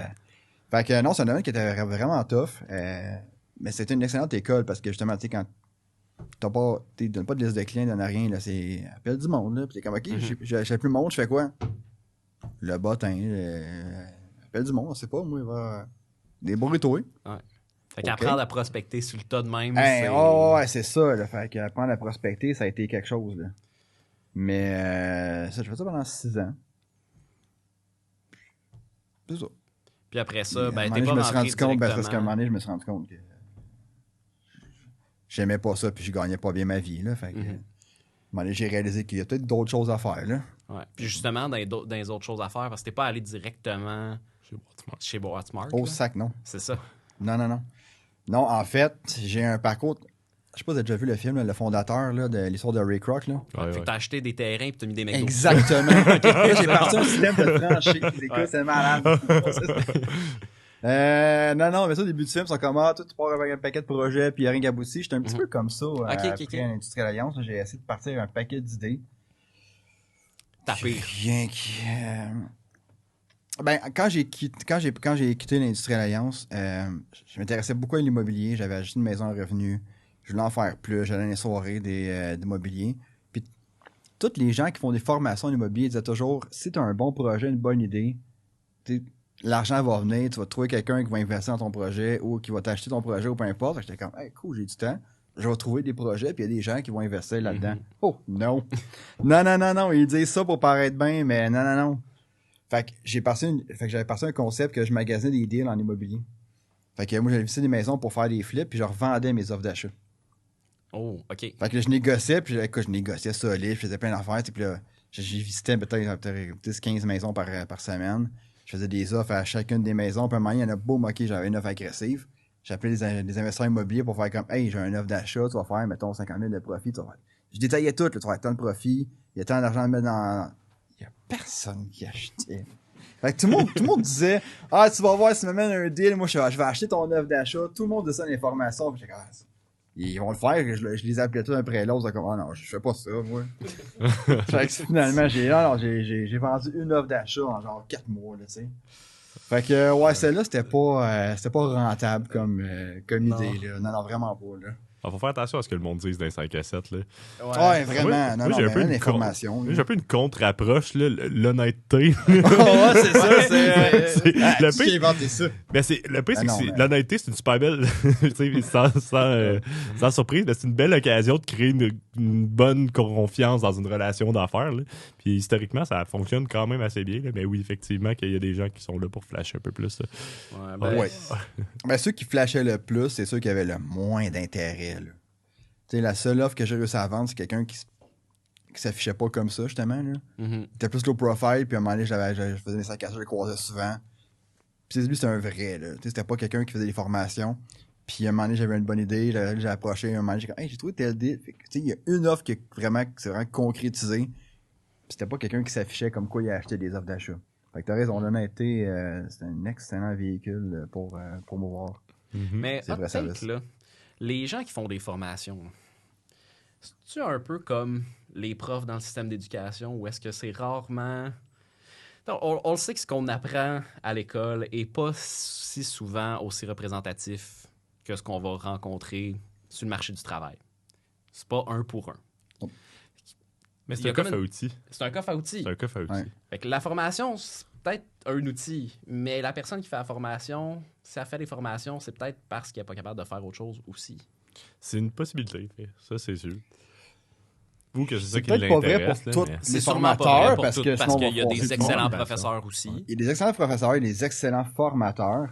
Fait que non, c'est un domaine qui était vraiment tough. Mais c'était une excellente école parce que justement, tu sais, quand tu donnes pas de liste de clients, donnes rien, là, c'est appelle du monde, là. Puis t'es comme, OK, j'ai plus de monde, je fais quoi? Le bottin, appelle du monde, on sait pas, moi, il va. Des burritos. Fait qu'apprendre à prospecter sur le tas de même, Hey, c'est... ouais, c'est ça, là. Fait qu'apprendre à prospecter, ça a été quelque chose, là. Mais ça, je fais ça pendant 6 ans. C'est ça. Puis après ça, À un ben, moment t'es donné, pas je me suis rentré rendu compte, parce qu'à un moment directement. donné, je me suis rendu compte que j'aimais pas ça, puis je gagnais pas bien ma vie, là. Fait que, à un moment donné, j'ai réalisé qu'il y a peut-être d'autres choses à faire, là. Ouais. Puis justement, dans les autres choses à faire, parce que t'es pas allé directement chez Boatsmart. Au là. sac, non. C'est ça. Non, non, non. Non, en fait, j'ai un parcours. Je sais pas si vous avez déjà vu le film, là, le fondateur là, de l'histoire de Ray Kroc, là. Ouais, Fait ouais. que t'as acheté des terrains puis t'as mis des McDo. Exactement. Là, j'ai parti un système de tranchée. Écoute, c'est malade. Non, mais ça, au début du film, ils sont comme, toi, tu pars avec un paquet de projets, puis il n'y a rien qui aboutit. J'étais un petit peu comme ça. ok. Après l'Industrial Alliance, là, j'ai essayé de partir un paquet d'idées. Taper. Rien qui. Ben, quand j'ai quitté l'Industrial Alliance, je m'intéressais beaucoup à l'immobilier. J'avais acheté une maison à revenu. Je voulais en faire plus. J'allais dans les soirées d'immobilier. Puis, tous les gens qui font des formations en immobilier disaient toujours, si tu as un bon projet, une bonne idée, l'argent va venir, tu vas trouver quelqu'un qui va investir dans ton projet ou qui va t'acheter ton projet ou peu importe. J'étais comme, hey, cool, j'ai du temps. Je vais trouver des projets, puis il y a des gens qui vont investir là-dedans. Oh, non. Non. Ils disent ça pour paraître bien, mais non. Fait que j'avais passé un concept que je magasinais des deals en immobilier. Fait que moi, j'avais visité des maisons pour faire des flips, puis je revendais mes offres d'achat. Oh, OK. Fait que là, je négociais, puis je négociais solide, je faisais plein d'affaires, puis là, j'ai visité peut-être 10-15 maisons par semaine. Je faisais des offres à chacune des maisons, puis à un moment, il y en a boum, OK, j'avais une offre agressive. J'appelais des investisseurs immobiliers pour faire comme, hey, j'ai une offre d'achat, tu vas faire, mettons, 50 000 de profit. Je détaillais tout, là, tu vas faire tant de profit, il y a tant d'argent à mettre dans. Il y a personne qui achetait. Fait que tout le monde disait, ah, tu vas voir, si tu me mènes un deal, moi, je vais acheter ton offre d'achat. Tout le monde disait ça dans l'information. Puis j'étais comme, ils vont le faire. Je les appelais tous un après l'autre. Comme, ah non, je fais pas ça, moi. Fait que finalement, j'ai vendu une offre d'achat en genre 4 mois, là, tu sais. Fait que, ouais, celle-là, c'était pas rentable comme idée, là. Non, vraiment pas, là. Il faut faire attention à ce que le monde dise dans les 5 à 7. Là. Ouais, vraiment. Moi, non, j'ai un mais peu une l'information. J'ai un peu une contre-approche, là, l'honnêteté. Oh, ouais, c'est ça, c'est. Le Qui pire- a inventé ça? Mais le pire, c'est Ah que non, mais- l'honnêteté, c'est une super belle. Tu sais, sans surprise, mais c'est une belle occasion de créer une bonne confiance dans une relation d'affaires. Là. Puis historiquement, ça fonctionne quand même assez bien. Là. Mais oui, effectivement, qu'il y a des gens qui sont là pour flasher un peu plus. Là. Ouais, ben, Ouais. Ben, ceux qui flashaient le plus, c'est ceux qui avaient le moins d'intérêt, là. Tu sais, la seule offre que j'ai réussi à vendre, c'est quelqu'un qui s'affichait pas comme ça, justement, là. mhm. Il était plus low profile, puis à un moment donné, je faisais mes sacs à ça, je le croisais souvent. Puis lui, c'était un vrai, là. Tu sais, c'était pas quelqu'un qui faisait des formations. Puis à un moment donné, j'avais une bonne idée, j'ai approché, un moment donné, j'ai dit, hey, j'ai trouvé tel deal. Fait que, tu sais, il y a une offre qui s'est vraiment concrétisée. Puis c'était pas quelqu'un qui s'affichait comme quoi il a acheté des offres d'achat. Fait que t'as raison, l'honnêteté, c'est un excellent véhicule pour promouvoir. Mais C'est vrai, hot ça take, reste. là, les gens qui font des formations, là, c'est-tu un peu comme les profs dans le système d'éducation ou est-ce que c'est rarement... On le sait que ce qu'on apprend à l'école est pas si souvent aussi représentatif que ce qu'on va rencontrer sur le marché du travail. C'est pas un pour un. Mais Il y c'est a un comme coffre à outils. C'est un coffre à outils. C'est un coffre à outils. Ouais. Fait que la formation, c'est peut-être un outil, mais la personne qui fait la formation, si elle fait des formations, c'est peut-être parce qu'elle n'est pas capable de faire autre chose aussi. C'est une possibilité, ça c'est sûr. Vous, que c'est ça qui peut-être pas vrai l'intéresse. pour là, tous mais- C'est les sûrement pas formateurs, vrai pour parce tout, que parce sinon, on qu'il y a va des voir excellents du monde. professeurs aussi. Il y a des excellents professeurs et des excellents formateurs.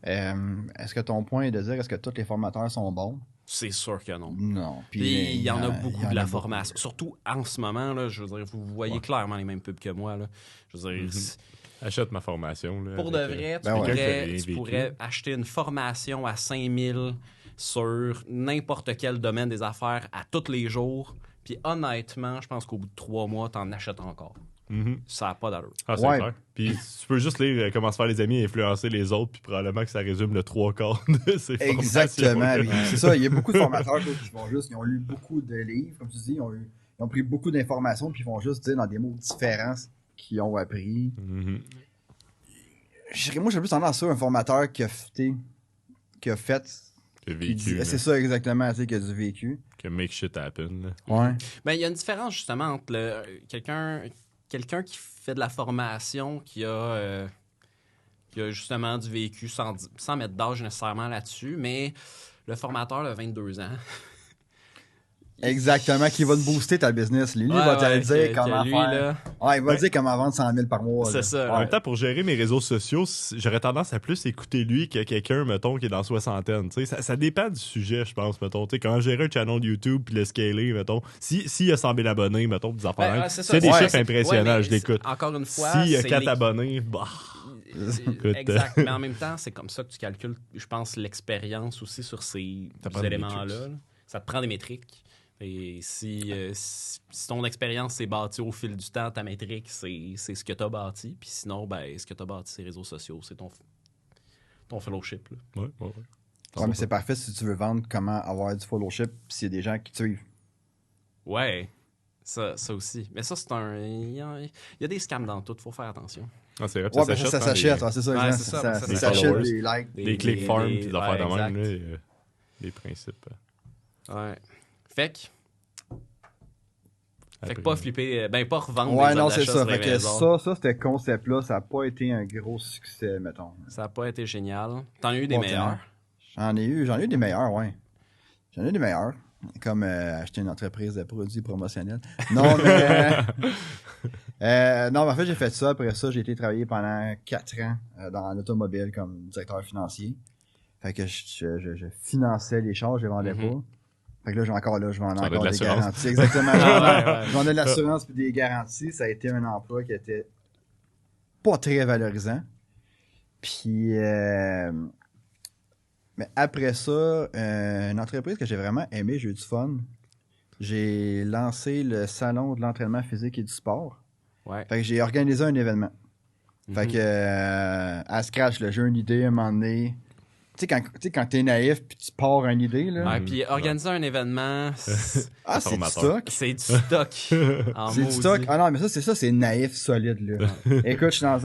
Est-ce que ton point est de dire est-ce que tous les formateurs sont bons? C'est sûr que non. Non. Puis il y en a beaucoup il y en de a la beaucoup. formation. Surtout en ce moment, là, je veux dire, vous voyez clairement les mêmes pubs que moi. Là. Je veux dire, Achète ma formation. Là, pour de avec, vrai, ben ouais. tu pourrais acheter une formation à 5000 sur n'importe quel domaine des affaires à tous les jours. Puis honnêtement, je pense qu'au bout de 3 mois, t'en achètes encore. Mhm. Ça n'a pas d'allure. Ah, c'est Ouais. clair. Puis tu peux juste lire comment se faire les amis et influencer les autres, puis probablement que ça résume le 3/4 de ces Exactement. formations-là. Puis c'est ça, il y a beaucoup de formateurs qui vont juste, ils ont lu beaucoup de livres, comme tu dis, ils ont pris beaucoup d'informations, puis ils vont juste dire dans des mots différents ce qu'ils ont appris. Mhm. Moi, j'ai plus tendance à ça, un formateur qui a fait, Le qui dit- vécu, c'est ça exactement, tu sais, qui a du vécu. que make shit happen. là. Ouais. Ben, il y a une différence justement entre quelqu'un qui fait de la formation, qui a justement du vécu sans mettre d'âge nécessairement là-dessus, mais le formateur de 22 ans. Exactement, qui va te booster ta business. Lui, il va te dire comment lui, faire. là, Ouais, il va te dire comment vendre 100 000 par mois. c'est là. ça. En même temps, pour gérer mes réseaux sociaux, j'aurais tendance à plus écouter lui que quelqu'un, mettons, qui est dans la soixantaine. Tu sais, ça dépend du sujet, je pense, mettons. Tu sais, comment gérer un channel YouTube puis le scaler, mettons. S'il y a 100 000 abonnés, mettons, des affaires. Ben, même, c'est ça. s'il y a des Ouais, chiffres c'est- impressionnants, ouais, mais je l'écoute. Encore une fois, S'il y a c'est 4 les- abonnés, bah. Exact. Mais en même temps, c'est comme ça que tu calcules, je pense, l'expérience aussi sur ces Ça prend des éléments-là. métriques. Là. Ça te prend des métriques. Et si ton expérience s'est bâtie au fil du temps, ta métrique, c'est ce que tu as bâti. Puis sinon, ben, ce que tu as bâti, c'est les réseaux sociaux, c'est ton fellowship. Là. Ouais, ouais, ouais. Ouais, mais c'est parfait si tu veux vendre comment avoir du followship s'il y a des gens qui te suivent. Ouais, ça aussi. Mais ça, c'est un. Il y a des scams dans tout, faut faire attention. Ah, c'est vrai, puis Ouais, ça ben ça s'achète. s'achète, ouais, c'est ça, Ouais, exact. c'est ça, Ça ça des s'achète followers. des likes. Des click farms, puis des affaires de ouais, même, exact. là, des principes. Ouais. Fait que Après. pas flipper, ben pas revendre Ouais, des non, offres c'est d'achat ça. sur les Fait que maisons. ça, ce concept-là, ça n'a pas été un gros succès, mettons. Ça n'a pas été génial. T'en as eu des Pas meilleurs. J'en ai eu des meilleurs, ouais. J'en ai eu des meilleurs. Comme acheter une entreprise de produits promotionnels. Non, mais. Non, mais en fait, j'ai fait ça. Après ça, j'ai été travailler pendant 4 ans dans l'automobile comme directeur financier. Fait que je finançais les charges, je les vendais pas. Fait que là, je vendais Tu vendais encore de des l'assurance. garanties. Exactement. Je vendais de l'assurance puis des garanties. Ça a été un emploi qui était pas très valorisant. Puis, mais après ça, une entreprise que j'ai vraiment aimée, j'ai eu du fun. J'ai lancé le salon de l'entraînement physique et du sport. Ouais. Fait que j'ai organisé un événement. Fait que, à Scratch, là, j'ai une idée à un moment donné. Tu sais, quand t'es naïf puis tu pars une idée, là. Ouais, puis organiser un événement, Ah, c'est du formateur. stock. c'est du stock. en C'est du maudit. stock. Ah non, mais ça, c'est naïf solide, là. Écoute, je suis dans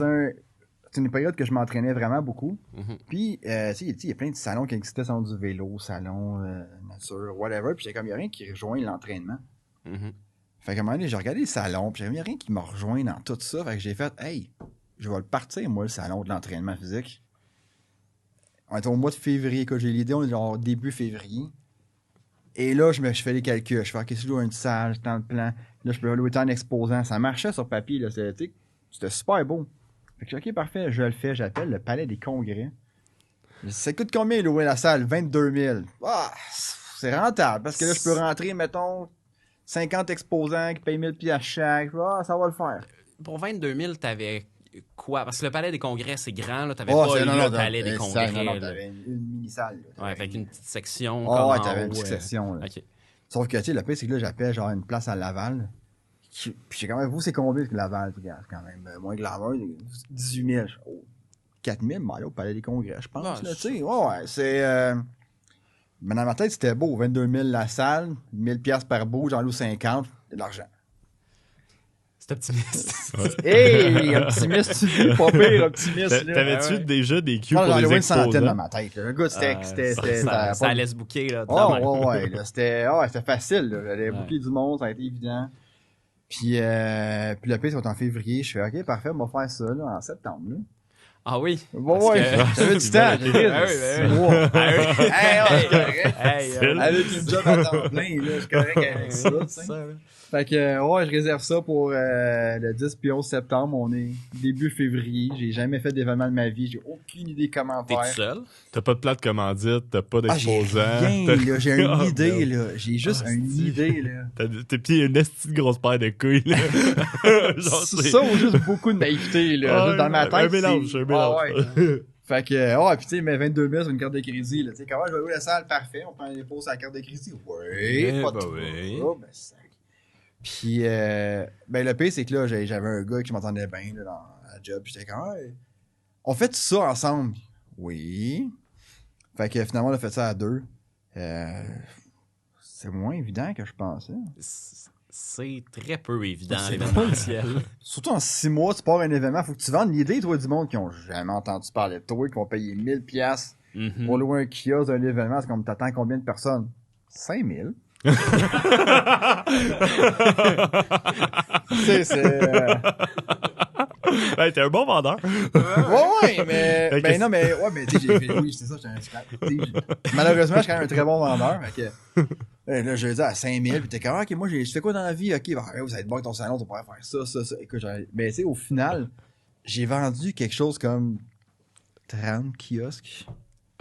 c'est une période que je m'entraînais vraiment beaucoup. Mhm. Puis, tu sais, il y a plein de salons qui existaient, salon du vélo, salon nature, whatever. Puis, j'ai comme, il n'y a rien qui rejoint l'entraînement. Mhm. Fait qu'à un moment donné, j'ai regardé les salons, puis il n'y a rien qui me rejoint dans tout ça. Fait que j'ai fait, hey, je vais le partir, moi, le salon de l'entraînement physique. On est au mois de février, quand j'ai l'idée, on est genre début février. Et là, je fais les calculs. Je fais, OK, si je loue une salle, dans le plan, là, je peux louer tant d'exposants. Ça marchait sur papier, là. C'était super beau. Fait que je dis, OK, parfait, je le fais. J'appelle le Palais des Congrès. Ça coûte combien louer la salle? 22 000. Ah, c'est rentable, parce que là, je peux rentrer, mettons, 50 exposants qui payent 1000 piastres chaque. Ah, ça va le faire. Pour 22 000, t'avais quoi? Parce que le palais des congrès, c'est grand. Là. T'avais Oh, pas c'est- non, le non, palais des congrès. non, non, là. t'avais une mini-salle. là. Ouais, T'avais avec une petite section. Ah comme ouais, en t'avais une haut, petite section. Là. OK. Sauf que, tu sais, le pire, c'est que là, j'appelle genre une place à Laval. Puis j'ai quand même, vous, c'est combien que Laval? Puis, regarde, c'est quand même moins glamour. 18 000. Oh, 4 000, mais là, au Palais des Congrès, je pense. Ouais, là, tu sais, ouais, c'est. Mais dans ma tête, c'était beau. 22 000 la salle, 1000 piastres par bout, j'en loue 50. C'est de l'argent. C'est optimiste. Hey, optimiste, tu dis, pas pire, optimiste. là. T'avais-tu ouais. déjà des cues Non, pour j'en les avais une centaine dans exposants? ma tête. Là. Le gars, c'était Ça pas- laisse bouquer, là. de Oh, la main. ouais, là, c'était facile, là. J'allais Ouais. boucler du monde, ça a été évident. Puis le pire, c'est en février. Je fais, OK, parfait, on va faire ça, là, en septembre, là. Ah oui. Bon, ouais, que- j'avais du temps, j'ai dit, Ah oui, 6 ben oui. mois. Ah oui. Hey, ouais, c'est correct. Hey, Avec une job à temps plein, là, je suis correct avec ça, tu sais. ça, là. Fait que, ouais, je réserve ça pour le 10 puis 11 septembre. On est début février. J'ai jamais fait d'événement de ma vie. J'ai aucune idée comment T'es tout faire. seul? T'as pas de plat de commandite, t'as pas Ah, j'ai d'exposant. rien, là. J'ai une Oh, idée, merde. là. J'ai juste Ah, une c'est- idée, là. T'es petit, une esti de grosse paire de couilles, là. Genre, C'est ça ou juste beaucoup de naïveté, là. Juste dans ma tête. Un mélange, c'est- un mélange. Ah, ouais. Fait que, ouais, pis tu sais, mais 22 000 sur une carte de crédit, là. Tu sais, comment je vais louer la salle? Parfait. On prend les dépôts sur la carte de crédit. Oui, pas de bah trouble. oui. Oh, ben, sac. Puis, ben, le pire, c'est que là, j'avais un gars qui m'entendait bien, là, dans la job. Pis j'étais comme, hey, on fait tout ça ensemble. Oui. Fait que finalement, on a fait ça à deux. C'est moins évident que je pensais. C'est très peu évident, C'est l'événementiel. Surtout en 6 mois, tu pars à un événement, faut que tu vendes l'idée, toi, du monde qui ont jamais entendu parler de toi, qui vont payer 1000$ Mhm. pour louer un kiosque d'un événement. C'est comme, t'attends combien de personnes? 5000. c'est... Hey, t'es un bon vendeur. Ouais, mais... Ok. Ben non, mais... Ouais, mais tu sais, oui, c'est ça, j'étais un scrap. Malheureusement, je suis quand même un très bon vendeur. Fait que... Là, je lui dis à 5000, puis t'es comme, OK, moi, je fais quoi dans la vie? OK, ben, vous allez être bon avec ton salon, tu pourrais faire ça. Écoute, ben, tu sais, au final, j'ai vendu quelque chose comme 30 kiosques.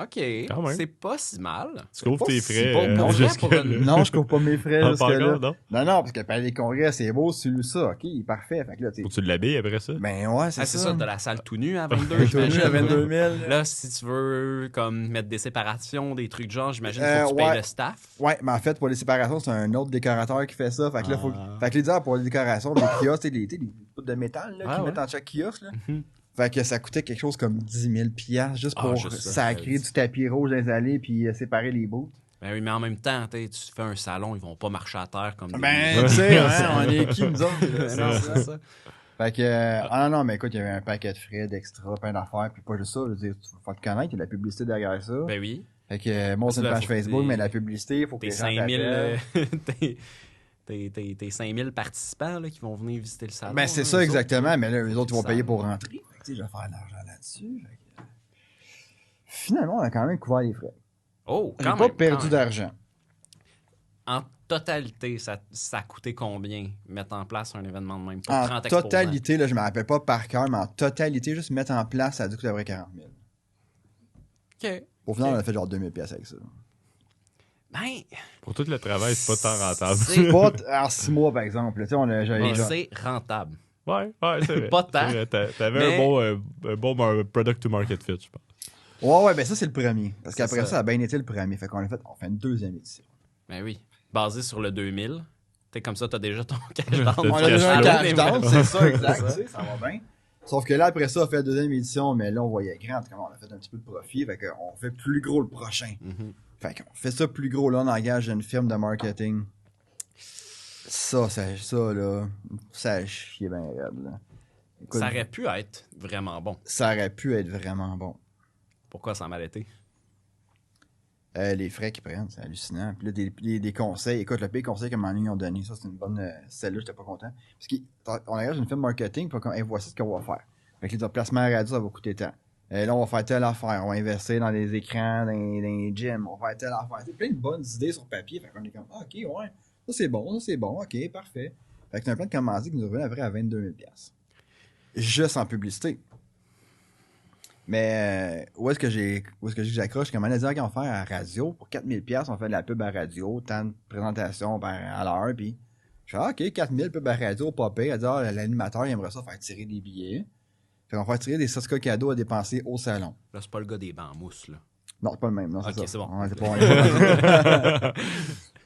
OK, Quand même. c'est pas si mal. Tu couvres pas tes si frais. bon, pour vrai, jusque pour là. une- Non, je couvre pas mes frais Ah, jusque pas là. encore, non? Non, parce que le palais des congrès, c'est beau, c'est ça. OK, parfait. Fait que là, tu sais, Faut que tu l'habilles après ça. ben ouais, c'est Ah, ça. c'est ça, de la salle tout nu à 22, Tout nu j'imagine. à 22 000. Là, si tu veux comme mettre des séparations, des trucs de genre, j'imagine qu'il faut que tu ouais. payes le staff. Ouais, mais en fait, pour les séparations, c'est un autre décorateur qui fait ça. Fait que là, faut... Ah. Fait que les dire pour les décorations, les kiosques, tu sais, les bouts de métal là, Ah, qu'ils ouais. mettent dans chaque kiosque. Là. Mhm. Fait que ça coûtait quelque chose comme 10 000 $ juste Ah, pour juste ça, sacrer du tapis rouge dans les allées puis séparer les bouts. Ben oui, mais en même temps, tu fais un salon, ils vont pas marcher à terre comme des... Ben, tu sais, hein, on est qui, nous autres? là? Non, c'est ça. Fait que, ah non, mais écoute, il y avait un paquet de frais, d'extra, plein d'affaires, puis pas juste ça, je veux dire, tu vas te connaître, il y a de la publicité derrière ça. Ben oui. Fait que, monte une Là, page faut que Facebook, t'es- mais la publicité, il faut que Tes les gens 5000 t'appellent. tes 5000 participants là, qui vont venir visiter le salon. Ben, c'est là, ça eux exactement, autres, mais là, les autres, ils vont ça. payer pour rentrer. Fait que, tu sais, je vais faire de l'argent là-dessus. Fait que, finalement, on a quand même couvert les frais. Oh, J'ai quand pas même, perdu quand même. d'argent. En totalité, ça a coûté combien mettre en place un événement de même? Pas En 30 exposants. totalité, là, je me rappelle pas par cœur, mais en totalité, juste mettre en place, ça a dû coûter à peu près 40 000. OK. Au final, Ok. on a fait genre 2000$ avec ça. Ben, Pour tout le travail, c'est pas tant rentable. c'est- Pas en 6 mois, par exemple. là. Tu sais, on a, mais genre- c'est rentable. Ouais, c'est vrai. Pas tant. C'est vrai, T'avais Mais- un bon product to market fit, je pense. Ouais, ben ça, c'est le premier. Parce C'est qu'après ça. ça. ça a bien été le premier. Fait qu'on a fait, on fait une deuxième édition. Ben oui. Basé sur le 2000. T'es comme ça, t'as déjà ton cash down. T'as On du a déjà un cash cash down, c'est ça, exact. C'est ça. tu sais, ça va bien. Sauf que là, après ça, on fait la deuxième édition, mais là, on voyait grand. Comment on a fait un petit peu de profit. Fait qu'on fait plus gros le prochain. Mhm. Fait qu'on fait ça plus gros. Là, on engage une firme de marketing. Ça là, ça a chié bien raide, là. Écoute, Ça aurait pu être vraiment bon. ça aurait pu être vraiment bon. Pourquoi ça m'a été? Les frais qu'ils prennent, c'est hallucinant. Puis là, des conseils. Écoute, le pire conseil que ils ont donné, ça, c'est une bonne. Celle-là, j'étais pas content. Parce qu'on engage une firme marketing, puis comme, hey, voici ce qu'on va faire. Fait que les placements à radio, ça va coûter tant. Là, on va faire telle affaire. On va investir dans des écrans, dans les gyms. On va faire telle affaire. C'est plein de bonnes idées sur papier. Fait qu'on est comme, ah, ok, ouais. Ça, c'est bon, ok, parfait. Fait que c'est un plan de commandite qui nous revient à vrai à 22 000$. Juste en publicité. Mais où est-ce que j'accroche? Comme on a dit, on va faire à radio. Pour 4000$, on fait de la pub à radio, tant de présentations à l'heure. Puis je fais, OK, 4000 pub à radio, pas pire. Elle dit, l'animateur, il aimerait ça faire tirer des billets. Fait qu'on va faire tirer des certificats cadeaux à dépenser au salon. Là, c'est pas le gars des bancs en mousse, là. Non, c'est pas le même. Non, Ok, ça. c'est bon. On est pas-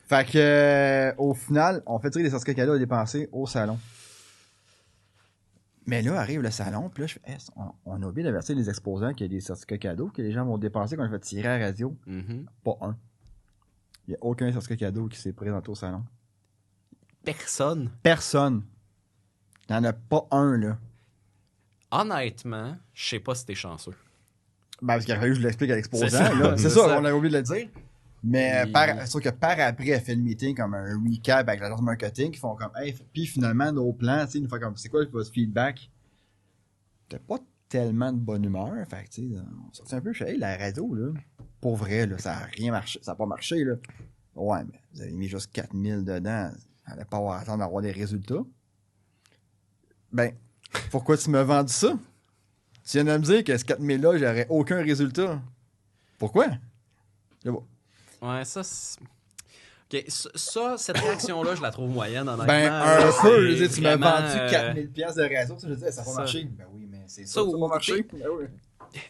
Fait que, au final, on fait tirer des certificats cadeaux à dépenser au salon. Mais là, arrive le salon, puis là, je fais, on a oublié d'avertir les exposants qu'il y a des certificats cadeaux que les gens vont dépenser quand on fait tirer à la radio. Mhm. Pas un. Il n'y a aucun certificat cadeau qui s'est présenté au salon. Personne. Personne. Il n'y en a pas un, là. Honnêtement, je sais pas si t'es chanceux. Ben, parce qu'il a fallu que je l'explique à l'exposant, C'est ça. là. C'est C'est ça, ça. on a oublié de le dire. Mais Il- sauf que par après, elle fait le meeting comme un recap avec l'agence marketing qui font comme, hey, puis finalement, nos plans, tu sais, ils nous font comme, c'est quoi votre feedback? T'as pas tellement de bonne humeur, fait que, tu sais, on sortit un peu, je fais, hey, la radio, là, pour vrai, là, ça a rien marché, ça a pas marché, là. Ouais, mais vous avez mis juste 4000 dedans, allait pas attendre d'avoir des résultats. Ben, pourquoi tu m'as vendu ça? Tu viens de me dire que ce 4000-là, j'aurais aucun résultat. Pourquoi? C'est bon. Ouais, ça, OK, cette réaction-là, je la trouve moyenne, honnêtement. Ben, un C'est peu, je veux dire, tu m'as vraiment, vendu 4000 pièces de réseau, ça, je dis, ça n'a pas ça. marché. Ben oui, mais c'est Ça, ça, ça n'a ou- pas marché. Ben oui.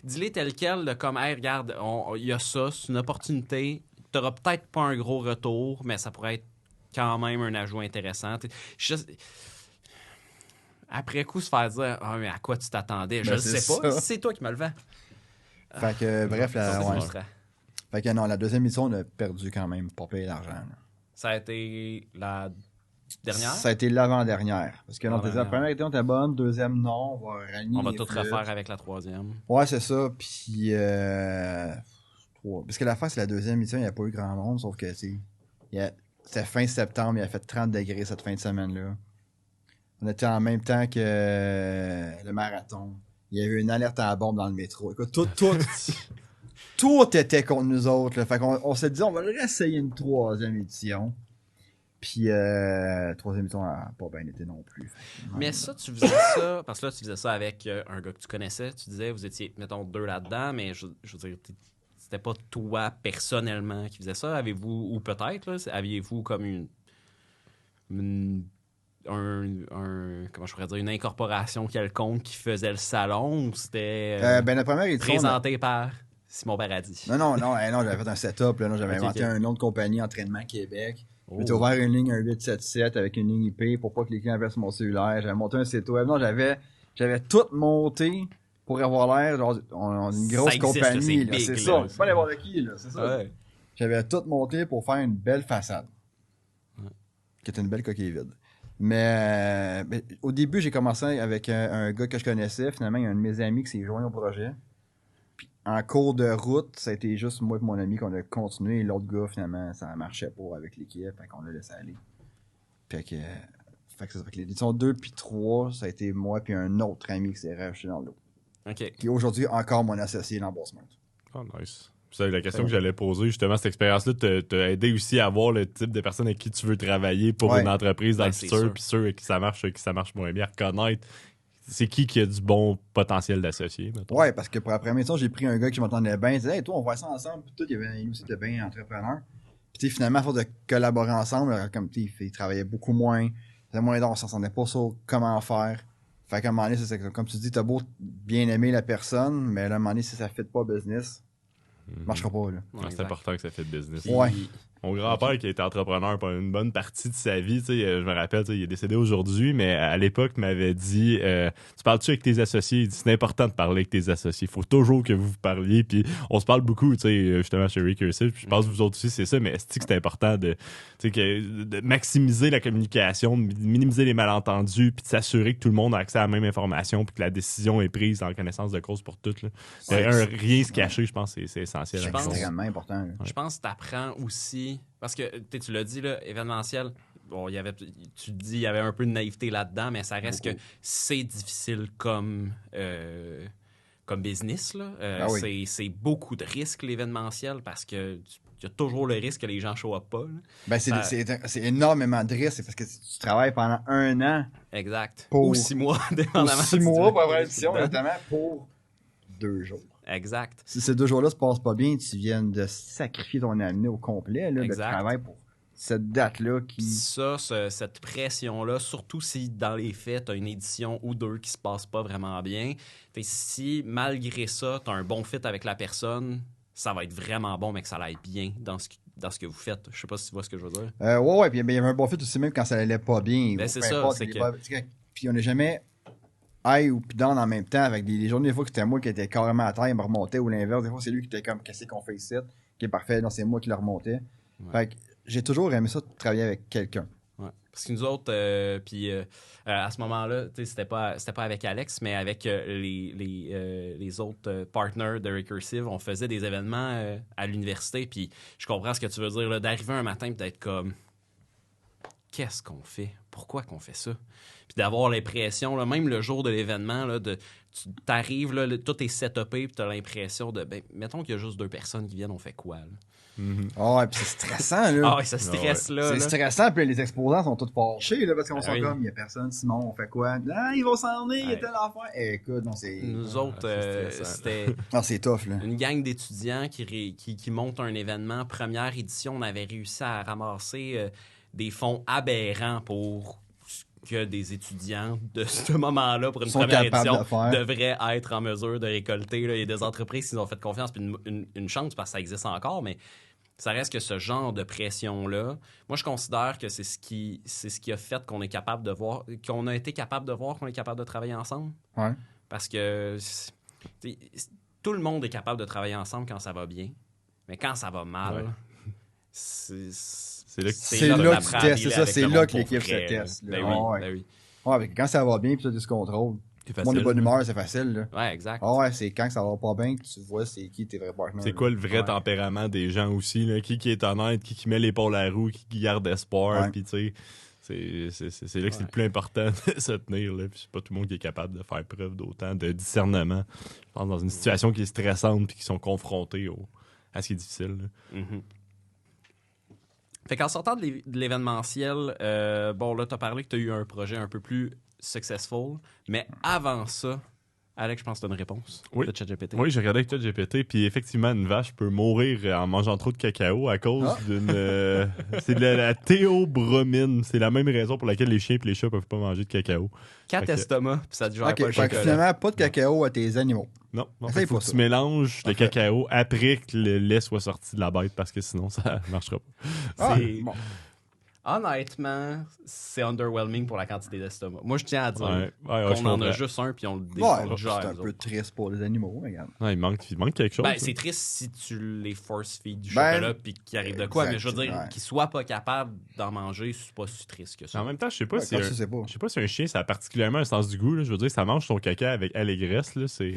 Dis-les tel quel, de comme, hey, regarde, il y a ça, c'est une opportunité. T'auras peut-être pas un gros retour, mais ça pourrait être quand même un ajout intéressant. Après coup, se faire dire, ah, mais à quoi tu t'attendais? Je Ben, le c'est sais pas. ça. C'est toi qui me le vends. Fait que, bref, Ça, c'est ouais. frustrant. Fait que non, la deuxième mission, on a perdu quand même, pas payer d'argent. là. Ça a été la dernière. Ça a été l'avant-dernière. Parce que non, la première été, on était bonne, deuxième, non, on va rallier On va les tout flûtes. refaire avec la troisième. Ouais, c'est ça, puis parce que l'affaire, c'est la deuxième mission, il n'y a pas eu grand monde, sauf que, tu sais, c'était fin septembre, il a fait 30 degrés cette fin de semaine-là. On était en même temps que le marathon. Il y avait une alerte à la bombe dans le métro. Écoute, tout était contre nous autres. Là. Fait qu'on on s'est dit, on va réessayer une troisième édition. Puis, troisième édition n'a pas bien été non plus. Fait que, Mais ça, tu faisais ça, parce que là, tu faisais ça avec un gars que tu connaissais. Tu disais, vous étiez, mettons, 2 là-dedans, mais je veux dire, c'était pas toi personnellement qui faisais ça. Avez-vous, ou peut-être, là, aviez-vous comme comment je pourrais dire, une incorporation quelconque qui faisait le salon, ou c'était ben, la première édition. présenté par Simon Paradis? Non, j'avais fait un setup. Là, j'avais Ok, inventé ok. un nom de compagnie Entraînement Québec. Oh. J'avais ouvert une ligne, un 877 avec une ligne IP pour pas que les clients appellent sur mon cellulaire. J'avais monté un site web. Non, j'avais tout monté pour avoir l'air genre on une grosse Ça existe, compagnie. c'est là, big, c'est là, ça. ça. C'est pas n'importe qui, là. C'est ça. Ouais. J'avais tout monté pour faire une belle façade. Qui était une belle coquille vide. Mais au début, j'ai commencé avec un gars que je connaissais. Finalement, il y a un de mes amis qui s'est joint au projet. Puis en cours de route, ça a été juste moi et mon ami qu'on a continué. Et l'autre gars, finalement, ça marchait pas avec l'équipe. Fait qu'on l'a laissé aller. Fait que c'est ça. Fait que l'édition 2 puis 3, ça a été moi puis un autre ami qui s'est rajouté dans l'eau. OK. Qui est aujourd'hui encore mon associé dans Boss Smart. Oh, nice. C'est la question que j'allais poser, justement, cette expérience-là t'a aidé aussi à voir le type de personne avec qui tu veux travailler pour Ouais. une entreprise dans Ben, le c'est futur, sûr. puis ceux avec qui ça marche moins bien, reconnaître c'est qui a du bon potentiel d'associé, mettons. Ouais, parce que pour la première édition, j'ai pris un gars qui m'entendait bien. Il disait, hey, toi, on va ça ensemble. Puis tout, il y avait lui aussi, était bien entrepreneur. Puis tu sais, finalement, à force de collaborer ensemble, comme tu sais, il travaillait beaucoup moins. Il faisait moins d'heures, on s'entendait pas sur comment faire. Fait qu'à un moment donné, c'est comme tu dis, t'as beau bien aimer la personne, mais à un moment donné, si ça ne fit pas business, ça marchera pas, là. Ouais, c'est exact. important que ça fait de business. Puis- Ouais. Mon grand-père qui a été entrepreneur pendant une bonne partie de sa vie, tu sais, je me rappelle, tu sais, il est décédé aujourd'hui, mais à l'époque, m'avait dit tu parles-tu avec tes associés? Il dit, c'est important de parler avec tes associés. Il faut toujours que vous parliez. Puis on se parle beaucoup, tu sais, justement, chez Recursive. Puis je pense que vous autres aussi, c'est ça, mais est-ce que c'est important de maximiser la communication, de minimiser les malentendus, puis de s'assurer que tout le monde a accès à la même information, puis que la décision est prise en connaissance de cause pour toutes. Là. Rien se cacher, je pense que c'est essentiel. C'est à la chose. extrêmement important. là. Je pense que tu apprends aussi, parce que tu l'as dit, là, événementiel, bon, tu dis il y avait un peu de naïveté là-dedans, mais ça reste Beaucoup. que c'est difficile comme business. Là. Ah oui. C'est beaucoup de risques, l'événementiel, parce que il y a toujours le risque que les gens show up pas. Là. Ben, Ça- c'est énormément de risques. C'est parce que tu travailles pendant un an, Exact. Pour- Ou 6 mois, ou dépendamment. 6 si tu mois veux. pour avoir l'édition, notamment pour 2 jours. Exact. Si ces 2 jours-là se passent pas bien, tu viens de sacrifier ton année au complet, là, de Exact. travail pour cette date-là Puis qui... ça, cette pression-là, surtout si dans les faits, tu as une édition ou 2 qui se passe pas vraiment bien, fait que si malgré ça, tu as un bon fit avec la personne, ça va être vraiment bon, mais que ça aille bien dans ce que vous faites. Je sais pas si tu vois ce que je veux dire. Ouais, puis ben, il y avait un bon fit aussi même quand ça allait pas bien. Ben, ou c'est peu ça, importe, c'est il est que- pas- tu sais, puis on n'est jamais high ou down en même temps, avec des journées, des fois que c'était moi qui était carrément à terre, il me remontait, ou l'inverse, des fois c'est lui qui était comme, qu'est-ce qu'on fait ici, qui est parfait, non, c'est moi qui le remontais. Ouais. Fait que j'ai toujours aimé ça de travailler avec quelqu'un. Ouais. Parce que nous autres, à ce moment-là, c'était pas avec Alex, mais avec les autres partners de Recursive, on faisait des événements à l'université. Puis je comprends ce que tu veux dire, là, d'arriver un matin et d'être comme, qu'est-ce qu'on fait? Pourquoi qu'on fait ça? Puis d'avoir l'impression, là, même le jour de l'événement, là, tu t'arrives, là, tout est setupé, puis tu as l'impression de, mettons qu'il y a juste 2 personnes qui viennent, on fait quoi? Là? Ah ouais, puis c'est stressant, là. Ah ouais, ça stresse, là. C'est stressant, puis les exposants sont tous fâchés, là, parce qu'on sent oui. comme, il y a personne, Simon, on fait quoi? Ah, ils vont s'en venir, il y a telle affaire. Écoute, non, c'est... Nous autres, c'était Ah, c'est tough, là. une gang d'étudiants qui montent un événement. Première édition, on avait réussi à ramasser des fonds aberrants pour que des étudiants de ce moment-là, pour une Sont première capables édition, de faire. devraient être en mesure de récolter. Là. Il y a des entreprises qui nous ont fait confiance, puis une chance, parce que ça existe encore, mais ça reste que ce genre de pression-là, moi, je considère que c'est ce qui a fait qu'on est capable de voir, qu'on a été capable de voir qu'on est capable de travailler ensemble. Ouais. Parce que tout le monde est capable de travailler ensemble quand ça va bien, mais quand ça va mal, C'est là que C'est là que tu t'apprends à testes, dealer c'est ça, avec c'est le là monde que l'équipe pour se vrai, teste, là. là. Ben oui, Ouais. ben oui. Ouais, mais quand ça va bien, puis tu as du contrôle. c'est Tout le monde est de bonne facile. humeur, c'est facile, là. Ouais, exact. Ah ouais, c'est quand ça va pas bien que tu vois c'est qui tes vrais partenaires. C'est quoi le vrai Ouais. tempérament des gens aussi, là? Qui est honnête, qui met l'épaule à la roue, qui garde espoir, Ouais. puis tu sais, c'est là que c'est le plus important de se tenir, là. Puis c'est pas tout le monde qui est capable de faire preuve d'autant de discernement. Je pense dans une situation qui est stressante puis qui sont confrontés à ce qui est difficile, là. Mhm. Fait qu'en sortant de l'événementiel, bon, là, t'as parlé que t'as eu un projet un peu plus successful, mais avant ça, Alex, je pense que t'as une réponse Oui. de ChatGPT. Oui, j'ai regardé avec ChatGPT, puis effectivement, une vache peut mourir en mangeant trop de cacao à cause d'une... c'est de la théobromine. C'est la même raison pour laquelle les chiens et les chats peuvent pas manger de cacao. 4 Fait que- estomacs, puis ça te gère Ok, pas le fait que chocolat. finalement, pas de cacao à tes animaux. Non, il Essaye faut pas que ça. tu mélanges le Parfait. cacao après que le lait soit sorti de la bête, parce que sinon, ça marchera pas. Ah, C'est- bon. Honnêtement, c'est underwhelming pour la quantité d'estomac. Moi, je tiens à dire Ouais, je qu'on en a comprends. juste un, puis on le Ouais, gère, c'est un nous peu autres. triste pour les animaux, regarde. Ouais, il manque quelque chose. Ben, hein. c'est triste si tu les force feed du Ben, chocolat puis qu'il arrive de quoi, exact, mais je veux dire, ouais. qu'ils soient pas capables d'en manger, c'est pas si triste que ça. En même temps, je sais pas Ouais, si... quand tu sais pas. Je sais pas si un chien, ça a particulièrement un sens du goût. Là. Je veux dire, ça mange son caca avec allégresse. Là. C'est,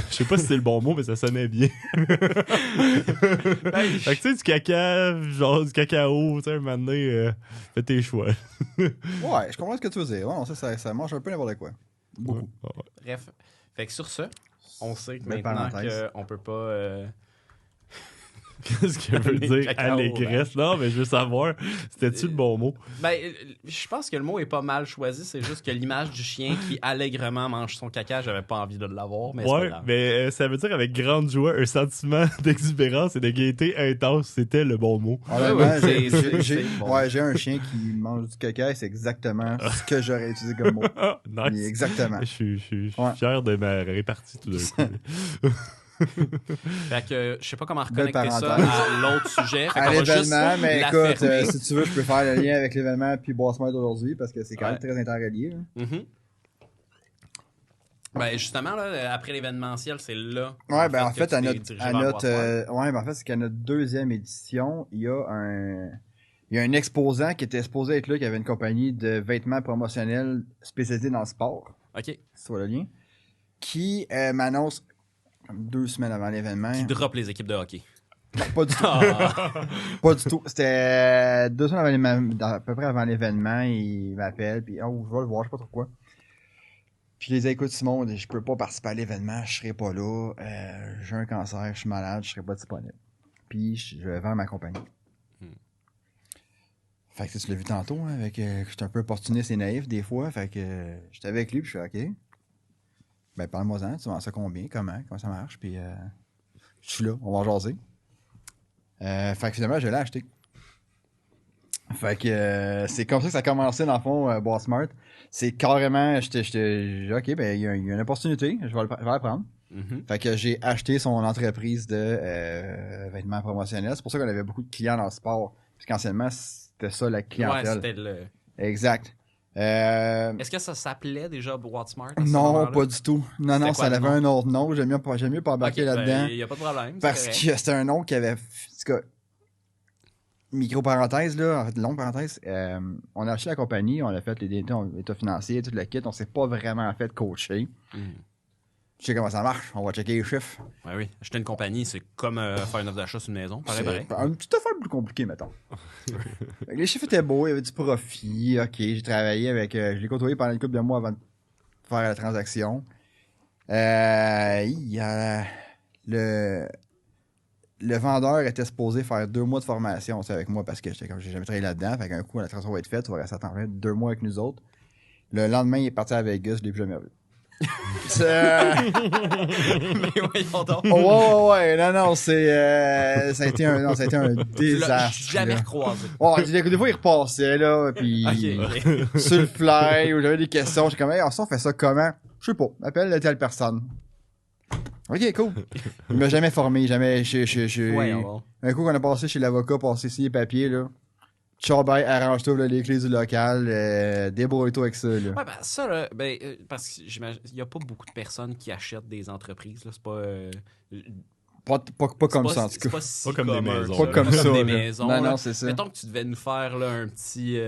je sais pas si c'est le bon mot, mais ça sonnait bien. Fait que tu sais, du caca, genre du cacao, tu sais, un moment donné, fais tes choix. Ouais, je comprends ce que tu veux dire. Ouais, non, ça mange un peu n'importe quoi. Beaucoup. Ouais. Bref, fait que sur ça, on sait que Belle maintenant parenthèse. qu'on peut pas... Qu'est-ce que veut Les dire cacao, allégresse? Non, mais je veux savoir, c'était-tu le bon mot? Ben, je pense que le mot est pas mal choisi, c'est juste que l'image du chien qui allègrement mange son caca, j'avais pas envie de l'avoir, mais c'est pas Ouais, grave. mais ça veut dire avec grande joie, un sentiment d'exubérance et de gaieté intense, c'était le bon mot. Honnêtement, ouais, j'ai bon. ouais, j'ai un chien qui mange du caca et c'est exactement ce que j'aurais utilisé comme mot. Ah, Mais nice. exactement. Je suis Ouais. fier de ma répartie tout d'un coup. Fait que je sais pas comment Belle reconnecter ça parenthèse. à l'autre sujet. Fait À qu'on va juste l'événement, mais la écoute, fermer. si tu veux, je peux faire le lien avec l'événement puis Boss Smart d'aujourd'hui parce que c'est quand même très interrelié. Là. Mhm. Ben justement, là, après l'événementiel, c'est là. Ouais, ben en que fait, tu à t'es notre, dirigé à vers notre, Boss Smart. ouais, ben en fait, c'est qu'à notre deuxième édition, il y a un exposant qui était supposé être là, qui avait une compagnie de vêtements promotionnels spécialisés dans le sport. OK. C'est ça le lien. Qui m'annonce comme 2 semaines avant l'événement. Qui drop les équipes de hockey. Non, pas du tout. Ah. Pas du tout. C'était 2 semaines avant l'événement, à peu près avant l'événement, il m'appelle, puis oh, je vais le voir, je sais pas trop quoi. Puis je les ai écoute Simon, je peux pas participer à l'événement, je serai pas là, j'ai un cancer, je suis malade, je serai pas disponible. Puis je vais vendre ma compagnie. Fait que tu l'as vu tantôt, hein, avec j'étais un peu opportuniste et naïf des fois, fait que j'étais avec lui, puis je suis OK. Ben parle-moi-en, tu vends ça combien, comment ça marche, puis je suis là, on va jaser. Fait que finalement, je l'ai acheté. Fait que c'est comme ça que ça a commencé dans le fond, Boss Smart. C'est carrément, j'étais OK, ben il y a une opportunité, je vais la prendre. Mhm. Fait que j'ai acheté son entreprise de vêtements promotionnels. C'est pour ça qu'on avait beaucoup de clients dans le sport. Parce qu'anciennement, c'était ça la Ouais, clientèle. c'était le... Exact. Est-ce que ça s'appelait déjà Boîte Smart? à ce Non, moment-là? pas du tout. Non, C'était non, quoi ça le avait nom? un autre nom. J'aime mieux pas embarquer Ok, là-dedans. il n'y a pas de problème. c'est Parce correct. que c'était un nom qui avait. En tout cas, micro-parenthèse, là, en fait, longue parenthèse, on a acheté la compagnie, on a fait l'état financier, tout le kit, on s'est pas vraiment fait coacher. Je sais comment ça marche, on va checker les chiffres. Ouais, oui. Acheter une compagnie, c'est comme faire une offre d'achat sur une maison. Pareil. Un petit affaire plus compliqué, mettons. Les chiffres étaient beaux, il y avait du profit, ok, j'ai travaillé avec, je l'ai côtoyé pendant une couple de mois avant de faire la transaction. Il y a le vendeur était supposé faire 2 mois de formation avec moi parce que j'étais comme j'ai jamais travaillé là-dedans. Fait qu'un coup, la transaction va être faite, tu vas rester à temps plein 2 mois avec nous autres. Le lendemain, il est parti à Vegas, je l'ai plus jamais vu. Mais voyons donc. Ouais, non, ça a été un désastre. Jamais recroisé. Des fois, il repassait, là, puis sur le fly, où j'avais des questions, j'étais comme, hey, ça, on fait ça comment? Je sais pas, appelle telle personne. Ok, cool. Il m'a jamais formé, jamais. Un coup qu'on a passé chez l'avocat, passé signer les papiers, là. Ciao, bye, arrange-toi là, les clés du local, débrouille-toi avec ça. Là. Ouais, ben ça, là, parce qu'il n'y a pas beaucoup de personnes qui achètent des entreprises. Là, c'est pas. Pas comme ça, en tout cas. Pas comme des maisons. Pas comme ça. Des maisons, non, c'est ça. Mettons que tu devais nous faire là, un petit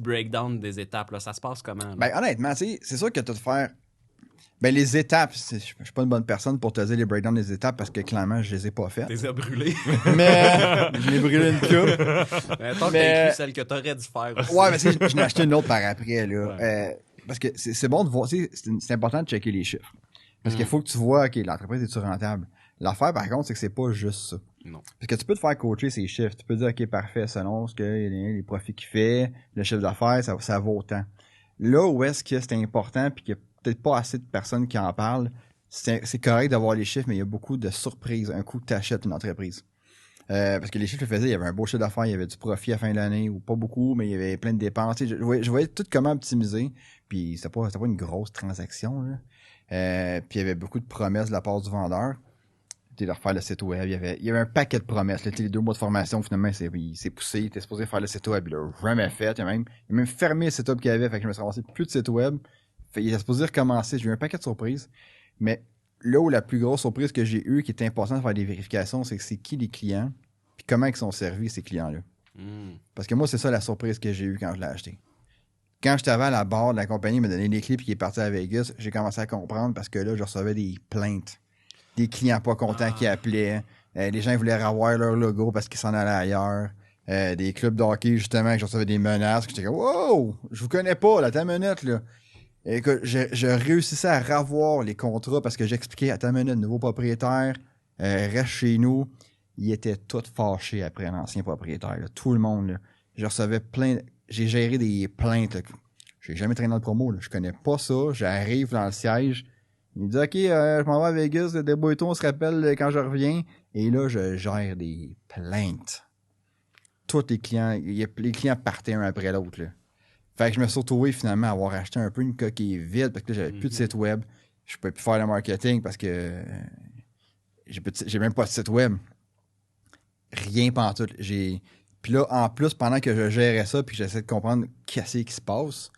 breakdown des étapes. Là. Ça se passe comment? Là? Ben, honnêtement, c'est sûr que tu vas te faire. Ben, les étapes, je suis pas une bonne personne pour te dire les breakdowns des étapes parce que clairement, je les ai pas faites. Tu les as brûlés. Mais je l'ai brûlé une coupe. Mettons que t'as écrit celle que t'aurais dû faire aussi. Ouais, mais je n'ai acheté une autre par après, là. Ouais. Parce que c'est bon de voir, c'est important de checker les chiffres. Parce qu'il faut que tu vois, OK, l'entreprise est-tu rentable? L'affaire, par contre, c'est que c'est pas juste ça. Non. Parce que tu peux te faire coacher ces chiffres. Tu peux dire, OK, parfait, selon ce que les profits qu'il fait, le chiffre d'affaires, ça vaut autant. Là où est-ce que c'est important puis qu'il y a peut-être pas assez de personnes qui en parlent, c'est correct d'avoir les chiffres, mais il y a beaucoup de surprises un coup que tu achètes une entreprise. Parce que les chiffres le faisaient, il y avait un beau chiffre d'affaires, il y avait du profit à la fin de l'année, ou pas beaucoup, mais il y avait plein de dépenses. Je voyais tout comment optimiser, puis c'était pas une grosse transaction. Là. Puis il y avait beaucoup de promesses de la part du vendeur. De refaire le site web, il y avait un paquet de promesses. Là, les 2 mois de formation, finalement, il s'est poussé, il était supposé faire le site web, il l'a jamais fait. Il a même fermé le site web qu'il avait, fait que je me suis ramassé plus de site web. Fait, il était supposé recommencer. J'ai eu un paquet de surprises. Mais là où la plus grosse surprise que j'ai eue, qui était importante de faire des vérifications, c'est que c'est qui les clients, puis comment ils sont servis, ces clients-là. Parce que moi, c'est ça la surprise que j'ai eue quand je l'ai acheté. Quand j'étais à la barre de la compagnie, il m'a donné les clés puis il est parti à Vegas, j'ai commencé à comprendre parce que là, je recevais des plaintes. Des clients pas contents qui appelaient. Les gens voulaient avoir leur logo parce qu'ils s'en allaient ailleurs. Des clubs de hockey, justement, que je recevais des menaces. J'étais comme, wow, je vous connais pas, là, ta minute, là. Écoute, je réussissais à revoir les contrats parce que j'expliquais à ta minute, nouveau propriétaire, reste chez nous. Ils étaient tous fâchés après l'ancien propriétaire, là. Tout le monde, là. Je recevais j'ai géré des plaintes, là. J'ai jamais traîné dans le promo, là. Je connais pas ça. J'arrive dans le siège. Il me dit, OK, je m'en vais à Vegas, débrouille-toi, on se rappelle quand je reviens. Et là, je gère des plaintes. Tous les clients partaient un après l'autre, là. Fait que je me suis retrouvé finalement à avoir acheté un peu une coquille vide parce que là, j'avais plus de site web. Je pouvais plus faire le marketing parce que j'ai même pas de site web. Rien pantoute. Puis là, en plus, pendant que je gérais ça puis que j'essayais de comprendre qu'est-ce qui se passe,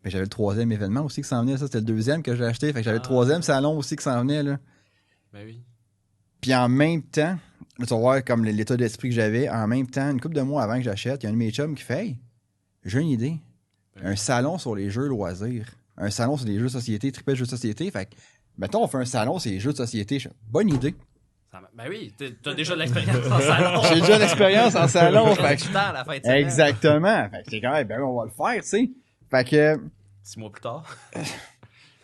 ben, j'avais le 3e événement aussi qui s'en venait. Ça, c'était le 2e que j'ai acheté. Fait que j'avais le 3e salon aussi qui s'en venait, là. Ben oui. Puis en même temps, là, tu vas voir comme l'état d'esprit que j'avais. En même temps, une couple de mois avant que j'achète, il y a un de mes chums qui fait, hey, j'ai une idée. Un salon sur les jeux loisirs. Un salon sur les jeux de société, triple jeux de société. Fait que, mettons, on fait un salon sur les jeux de société. Bonne idée. Ben oui, t'as déjà de l'expérience en salon. J'ai déjà l'expérience en salon. Fait que, à la fin de semaine. exactement. Fait que c'est quand même, ben on va le faire, tu sais. Fait que... 6 mois plus tard.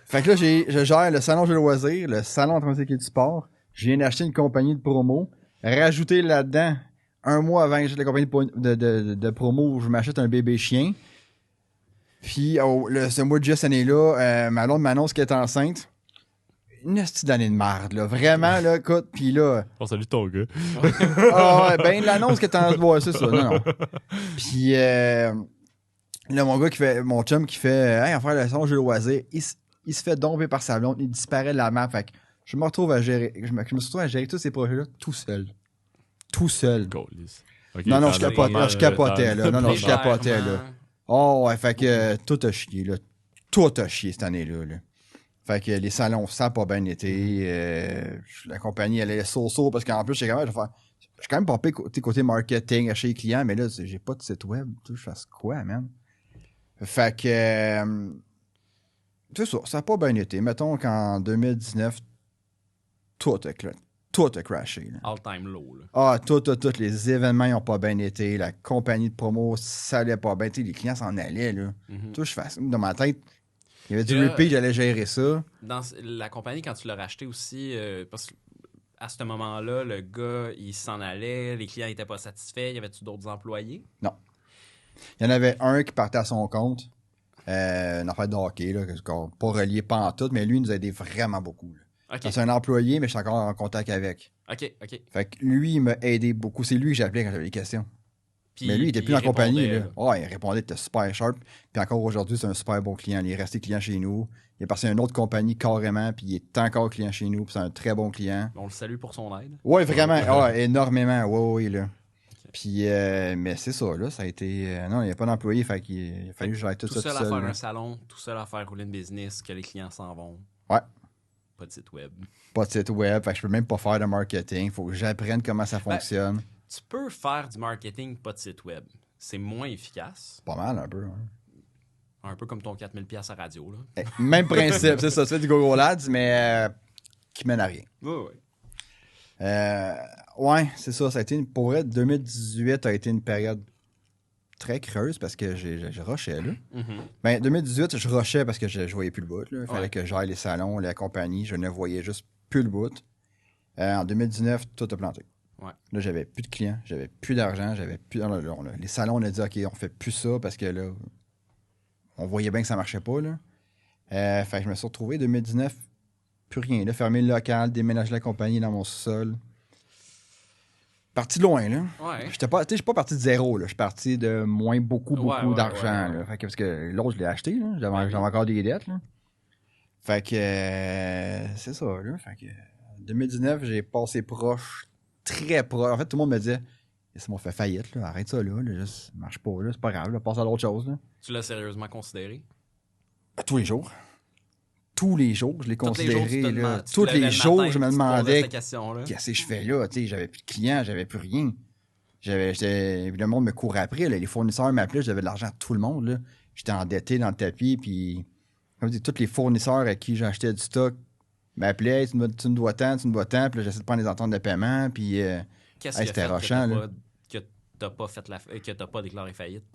Fait que là, je gère le salon jeux de loisirs, le salon de du sport. Je viens d'acheter une compagnie de promo. Rajouter là-dedans, 1 mois avant que j'achète la compagnie de promo où je m'achète un bébé chien. Puis, ce mois de juillet, cette année-là, ma blonde m'annonce qu'elle est enceinte. Une petite d'année de merde, là. Vraiment, là, écoute, puis là... On salue ton gars. Ah ouais, ben, l'annonce qu'elle est enceinte, ouais, c'est ça, non. Puis, là, mon chum qui fait, hey, on va faire le son jeu de loisir, il se fait domper par sa blonde, il disparaît de la map, fait que je me retrouve à gérer, je me retrouve à gérer tous ces projets-là tout seul. Tout seul. Okay, non, je capotais, là. Non, je capotais, là. Oh, ouais, fait que tout a chié, là. Tout a chié cette année-là, là. Fait que les salons, ça n'a pas bien été. La compagnie, elle est so-so parce qu'en plus, je suis quand même pas pire côté marketing, acheter les clients, mais là, j'ai pas de site web. Je fasse quoi, man? Fait que... c'est ça, ça n'a pas bien été. Mettons qu'en 2019, tout a crashé. Là. All-time low. Là. Ah, tous les événements n'ont pas bien été. La compagnie de promo, ça allait pas bien. Les clients s'en allaient. Là. Tout, je fais dans ma tête, il y avait du repeat, j'allais gérer ça. Dans la compagnie, quand tu l'as racheté aussi, parce qu'à ce moment-là, le gars, il s'en allait, les clients n'étaient pas satisfaits. Y avait-tu d'autres employés? Non. Il y en avait un qui partait à son compte. Une affaire de hockey, là, pas relié pas en tout, mais lui, il nous a aidé vraiment beaucoup. Là. Okay. C'est un employé, mais je suis encore en contact avec. OK. Fait que lui, il m'a aidé beaucoup. C'est lui que j'appelais quand j'avais des questions. Puis, mais lui, il était plus en compagnie. Là. Là. Ouais, il répondait, il était super sharp. Puis encore aujourd'hui, c'est un super bon client. Il est resté client chez nous. Il est passé à une autre compagnie carrément, puis il est encore client chez nous. Puis c'est un très bon client. On le salue pour son aide. Ouais, vraiment. Ouais, énormément. Ouais, là. Okay. Puis, mais c'est ça, là. Ça a été. Non, il n'y a pas d'employé. Fait qu'il a fallu que j'aille tout ça tout seul. Tout seul à faire un salon, tout seul à faire rouler une business, que les clients s'en vont. Ouais. Pas de site web. Pas de site web. Fait que je peux même pas faire de marketing. Il faut que j'apprenne comment ça fonctionne. Tu peux faire du marketing, pas de site web. C'est moins efficace. Pas mal, un peu. Hein. Un peu comme ton 4000$ à radio. Là. Même principe, c'est ça. Tu fais du Google Ads, mais qui mène à rien. Oui. Ouais, c'est ça. Ça a été pour vrai, 2018 a été une période très creuse parce que je rushais, là. Ben, 2018, je rushais parce que je voyais plus le bout. Là. Il fallait que j'aille les salons, la compagnie. Je ne voyais juste plus le bout. En 2019, tout a planté. Ouais. Là, j'avais plus de clients, j'avais plus d'argent, j'avais plus. Les salons, on a dit, OK, on fait plus ça parce que là, on voyait bien que ça marchait pas. Là. Fait que je me suis retrouvé 2019, plus rien. Là, fermer le local, déménager la compagnie dans mon sous-sol. Parti de loin, là. Ouais. Je suis pas parti de zéro, là. Je suis parti de moins beaucoup d'argent. Ouais. Là. Fait que, parce que l'autre, je l'ai acheté, là. J'avais encore des dettes, là. Fait que c'est ça, là. Fait que 2019, j'ai passé proche, très proche. En fait, tout le monde me disait, ça m'a fait faillite, là. Arrête ça, là. Ça marche pas, là. C'est pas grave, là. Passe à d'autres choses, là. Tu l'as sérieusement considéré? Tous les jours. Tous les jours, je l'ai considéré. Tous les jours, je me demandais qu'est-ce que je fais là. T'sais, j'avais plus de clients, j'avais plus rien. Le monde me courait après. Là. Les fournisseurs m'appelaient, j'avais de l'argent à tout le monde. Là. J'étais endetté dans le tapis. Puis, comme je dis, tous les fournisseurs à qui j'achetais du stock m'appelaient. Tu me dois tant. Puis là, j'essaie de prendre les ententes de paiement. Puis, qu'est-ce qui c'était rochant. Que t'as pas fait que t'as pas déclaré faillite?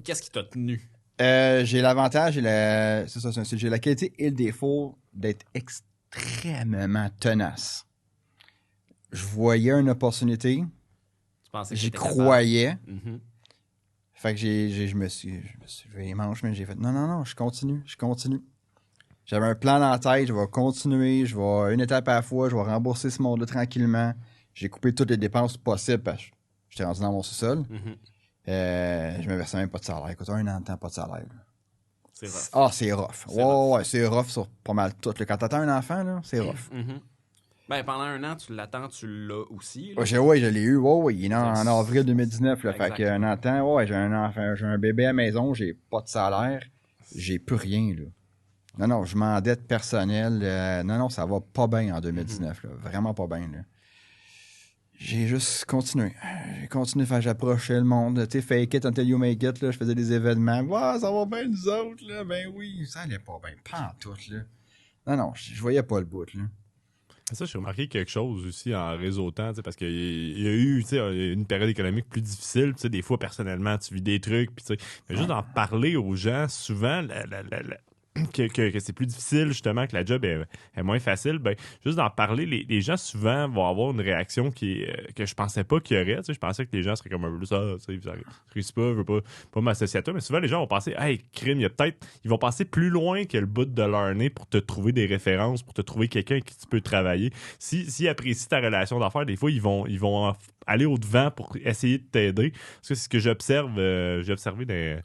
Qu'est-ce qui t'a tenu? J'ai l'avantage j'ai la qualité et le défaut d'être extrêmement tenace. Je voyais une opportunité. Tu pensais que j'y croyais. Mm-hmm. Fait que je me suis levé les manches, mais j'ai fait non, je continue. J'avais un plan dans la tête, je vais continuer, je vais une étape à la fois, je vais rembourser ce monde-là tranquillement. J'ai coupé toutes les dépenses possibles parce que j'étais rendu dans mon sous-sol. Mm-hmm. Je me versais même pas de salaire. Écoute, un an de temps, pas de salaire. C'est rough. Ah, c'est rough. Ouais, c'est rough sur pas mal tout. Quand t'attends un enfant, là, c'est rough. Mm-hmm. Ben, pendant un an, tu l'attends, tu l'as aussi. Là. Ouais, je l'ai eu. Ouais, il est en avril 2019. Là, fait qu'un an, j'ai un enfant, j'ai un bébé à la maison, j'ai pas de salaire, j'ai plus rien. Là. Non, je m'endette personnel. Non, ça va pas bien en 2019. Là, vraiment pas bien. Là. J'ai juste continué. J'ai continué, j'approchais le monde. Tu sais, fake it until you make it. Là. Je faisais des événements. Ouais, ça va bien, nous autres. Là. Ben oui, ça allait pas bien. Pas en tout. Là. Non, je voyais pas le bout. Là. Ça, j'ai remarqué quelque chose aussi en réseautant, parce qu'il y a eu une période économique plus difficile. Des fois, personnellement, tu vis des trucs. Mais juste d'en parler aux gens, souvent, que c'est plus difficile, justement, que la job est moins facile, ben juste d'en parler, les gens souvent vont avoir une réaction que je pensais pas qu'il y aurait. Je pensais que les gens seraient comme un peu plus ça, je réussis pas, je veux pas m'associer à toi, mais souvent les gens vont penser, hey, crime, ils vont passer plus loin que le bout de leur nez pour te trouver des références, pour te trouver quelqu'un avec qui tu peux travailler. S'ils apprécient ta relation d'affaires, des fois, ils vont aller au-devant pour essayer de t'aider. Parce que c'est ce que j'ai observé dans...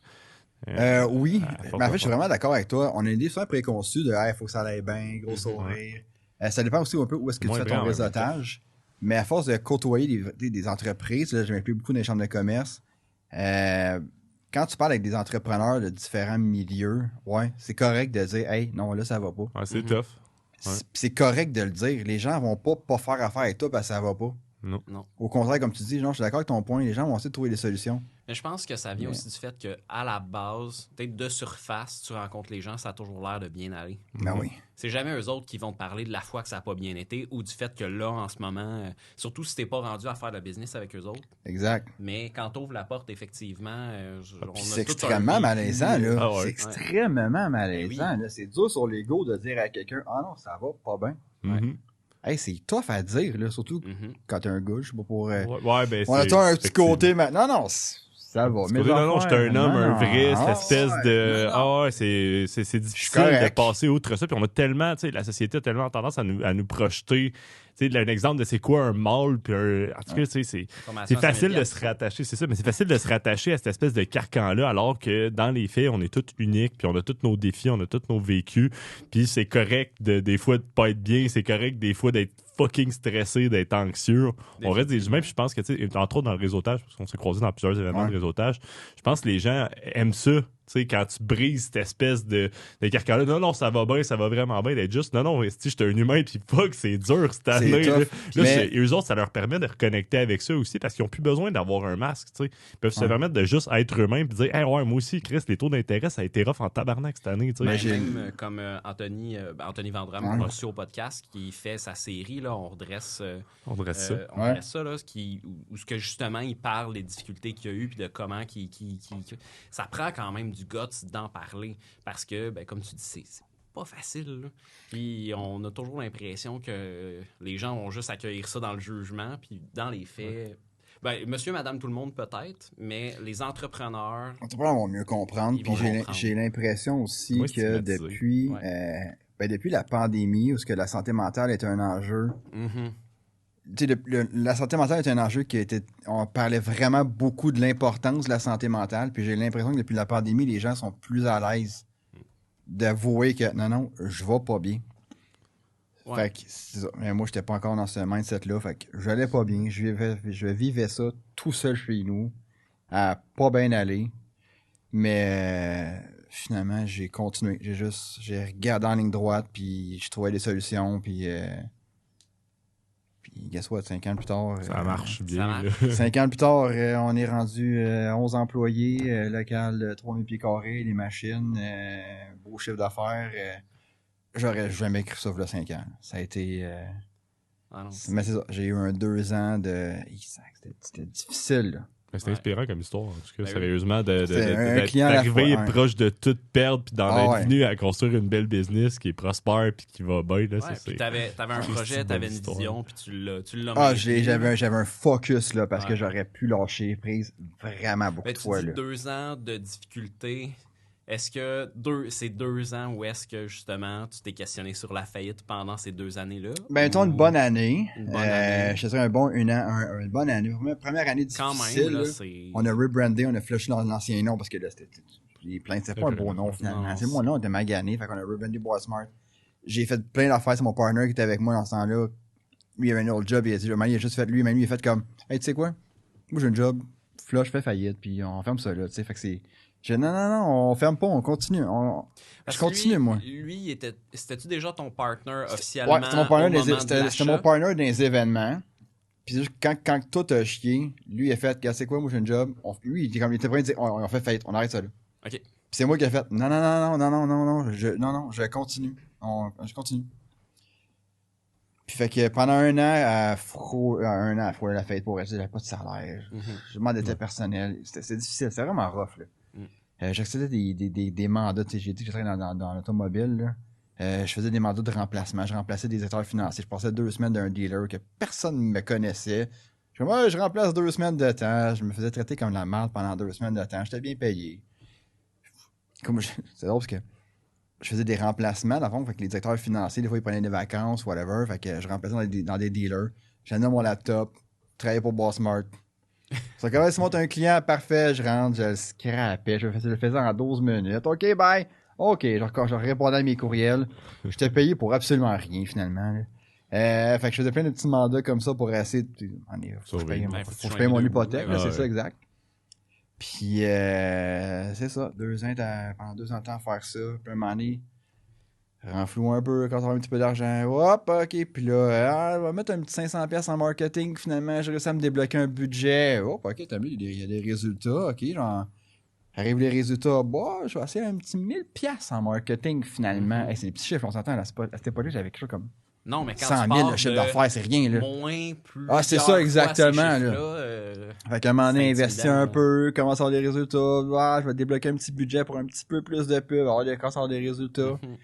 oui, mais en fait, je suis vraiment d'accord avec toi. On a une idée souvent préconçue de il faut que ça aille bien, gros sourire. Ça dépend aussi un peu où est-ce que tu fais ton réseautage. Mais à force de côtoyer des entreprises, là, j'ai plus beaucoup dans les chambres de commerce. quand tu parles avec des entrepreneurs de différents milieux, ouais, c'est correct de dire, hey, non, là, ça va pas. Ouais, c'est tough. Ouais. C'est correct de le dire. Les gens vont pas faire affaire avec toi parce que ça va pas. Non. Au contraire, comme tu dis, genre, je suis d'accord avec ton point, les gens vont essayer de trouver des solutions. Mais je pense que ça vient aussi du fait qu'à la base, peut-être de surface, tu rencontres les gens, ça a toujours l'air de bien aller. Ben oui. C'est jamais eux autres qui vont te parler de la fois que ça n'a pas bien été ou du fait que là, en ce moment, surtout si t'es pas rendu à faire de business avec eux autres. Exact. Mais quand t'ouvres la porte, effectivement, on Puis a c'est tout extrêmement un malaisant, là. Ah ouais. C'est extrêmement malaisant, oui. là. C'est dur sur l'ego de dire à quelqu'un, ah non, ça va pas bien. Mhm. Hey, c'est tough à dire, là, surtout Mhm. quand t'es un gars, je sais pas pour... Ouais, ben on a c'est- tout un petit effectivement. côté maintenant. Non, ça va. Parce Mes que non, non, affaires, j'étais un homme, un non, vrai, ah, cette espèce ouais, de... non, non. Ah ouais, c'est difficile de correct. passer outre ça. Puis on a tellement, tu sais, la société a tellement tendance à nous projeter, tu sais, un exemple de c'est quoi un mâle, puis en tout cas, tu sais, c'est facile de se rattacher, c'est ça, mais c'est facile de se rattacher à cette espèce de carcan-là, alors que dans les faits, on est tous uniques, puis on a tous nos défis, on a tous nos vécus, puis c'est correct des fois de pas être bien, c'est correct des fois d'être fucking stressé, d'être anxieux. On reste des humains, puis je pense que, tu sais, entre autres dans le réseautage, parce qu'on s'est croisés dans plusieurs événements de réseautage, je pense que les gens aiment ça. Tu sais, quand tu brises cette espèce de carcan-là, non, ça va bien, ça va vraiment bien, d'être juste, non, si j'étais un humain, puis fuck, c'est dur cette année. Là, mais... eux autres, ça leur permet de reconnecter avec ça aussi, parce qu'ils n'ont plus besoin d'avoir un masque, tu sais. Ils peuvent se permettre de juste être eux-mêmes, puis dire, hey, ouais, moi aussi, Chris, les taux d'intérêt, ça a été rough en tabarnak cette année, tu sais. Même comme Anthony Vandram, qu'on a reçu au podcast, qui fait sa série, là, on redresse ça. on redresse ça, là, où ce que justement, il parle des difficultés qu'il y a eu, puis de comment ça prend quand même du guts d'en parler, parce que, ben, comme tu dis, c'est pas facile, là. Puis on a toujours l'impression que les gens vont juste accueillir ça dans le jugement, puis dans les faits... Ben, monsieur, madame, tout le monde peut-être, mais les entrepreneurs... Les entrepreneurs vont mieux comprendre. Ils Puis vont comprendre. j'ai l'impression aussi Moi, que stigmatisé. depuis la pandémie, où ce que la santé mentale est un enjeu, Mhm. tu sais, la santé mentale est un enjeu on parlait vraiment beaucoup de l'importance de la santé mentale, puis j'ai l'impression que depuis la pandémie, les gens sont plus à l'aise d'avouer que non, je vais pas bien. Ouais. Fait que c'est ça. Mais moi, j'étais pas encore dans ce mindset-là. Fait que j'allais pas bien. Je vivais ça tout seul chez nous, à pas bien aller. Mais finalement, j'ai continué. J'ai regardé en ligne droite, puis je trouvais des solutions, puis guess what, 5 ans plus tard... Ça marche bien. ça marche. là. 5 ans plus tard, on est rendu 11 employés, local 3000 pieds carrés, les machines, beau chiffre d'affaires. J'aurais jamais cru ça il y a 5 ans. Ça a été... Ah non. mais c'est ça, j'ai eu un 2 ans de... C'était difficile, là. Mais c'est inspirant comme histoire, en tout cas, Ben oui. sérieusement, C'est un client à la d'arriver fois, hein. proche de tout perdre, puis d'en Ah être ouais. venu à construire une belle business qui est prospère, puis qui va bien. Là, Ouais, ça, puis c'est... t'avais un c'est projet, une t'avais bonne une histoire. vision, puis tu l'as Ah, maintenu. j'avais un focus, là, parce que Ouais. j'aurais pu lâcher prise vraiment beaucoup Ben, de tu fois, dis là. 2 ans de difficulté. Est-ce que c'est 2 ans où est-ce que justement tu t'es questionné sur la faillite pendant ces 2 années-là? Ben, mettons une Ou- bonne année. Une bonne année. Je te dirais une bonne année. Première année Quand difficile, même, là, là. c'est... On a rebrandé, on a flushé l'ancien nom parce que là, les plaintes, c'était pas un beau nom finalement. Non, C'est mon nom, on était magané, fait qu'on a rebrandé Bois Smart. J'ai fait plein d'affaires, c'est mon partner qui était avec moi dans ce temps-là. Lui, il avait un autre job, il a juste fait lui, il a fait comme, hey, tu sais quoi? Moi, j'ai un job, là, je fais faillite, puis on ferme ça là, tu sais, fait que c'est. Non, on ferme pas, on continue. Parce Je que continue, lui, moi. Lui, c'était-tu déjà ton partner officiellement? Ouais, c'était mon partner au moment de c'était l'achat? mon partner dans les événements. Puis quand tout a chié, lui, il a fait, gars, c'est quoi, moi, j'ai un job. Lui, il était prêt à dire, on fait faillite, on arrête ça là. OK. Puis c'est moi qui ai fait, non, je continue. Je continue. Puis fait que pendant un an, à frôler la fête pour rester, j'avais pas de salaire. Je m'endettais personnel. C'était difficile, c'était vraiment rough, là. J'accédais des mandats, tu sais, j'ai dit que je travaillais dans l'automobile, là. Je faisais des mandats de remplacement, je remplaçais des acteurs financiers. Je passais 2 semaines d'un dealer que personne ne me connaissait. Je remplace 2 semaines de temps. Je me faisais traiter comme de la merde pendant 2 semaines de temps. J'étais bien payé. C'est drôle parce que je faisais des remplacements, dans le fond, fait que les directeurs financiers, des fois, ils prenaient des vacances, whatever. Fait que je remplaçais dans des dealers. J'allais dans mon laptop, travaillais pour Bossmart. C'est comme si moi, t'as un client parfait, je rentre, je le scrapais, je le faisais en 12 minutes. OK, bye. OK, je répondais à mes courriels. J'étais payé pour absolument rien, finalement, là. Fait que je faisais plein de petits mandats comme ça pour essayer de... Faut que je paye mon hypothèque, là, c'est ça, exact. Puis, c'est ça. Pendant 2 ans de temps à faire ça. Puis, à un moment donné, renflouer un peu quand on a un petit peu d'argent. Hop, OK. Puis là, on va mettre un petit 500$ en marketing. Finalement, j'ai réussi à me débloquer un budget. Hop, OK, t'as vu, il y a des résultats. OK, genre, arrivent les résultats. Bon, je vais essayer un petit 1000$ en marketing finalement. Hey, c'est des petits chiffres, on s'entend. À cette époque-là, j'avais quelque chose comme Non, mais quand 100 tu 000 pars le chiffre de d'affaires, c'est rien, là. moins, plus. C'est ça, exactement, là. Là. Fait qu'à un moment donné, c'est investir intimidant, un là. peu, commencer à avoir des résultats. Je vais débloquer un petit budget pour un petit peu plus de pub, commencer à avoir des résultats. Mhm.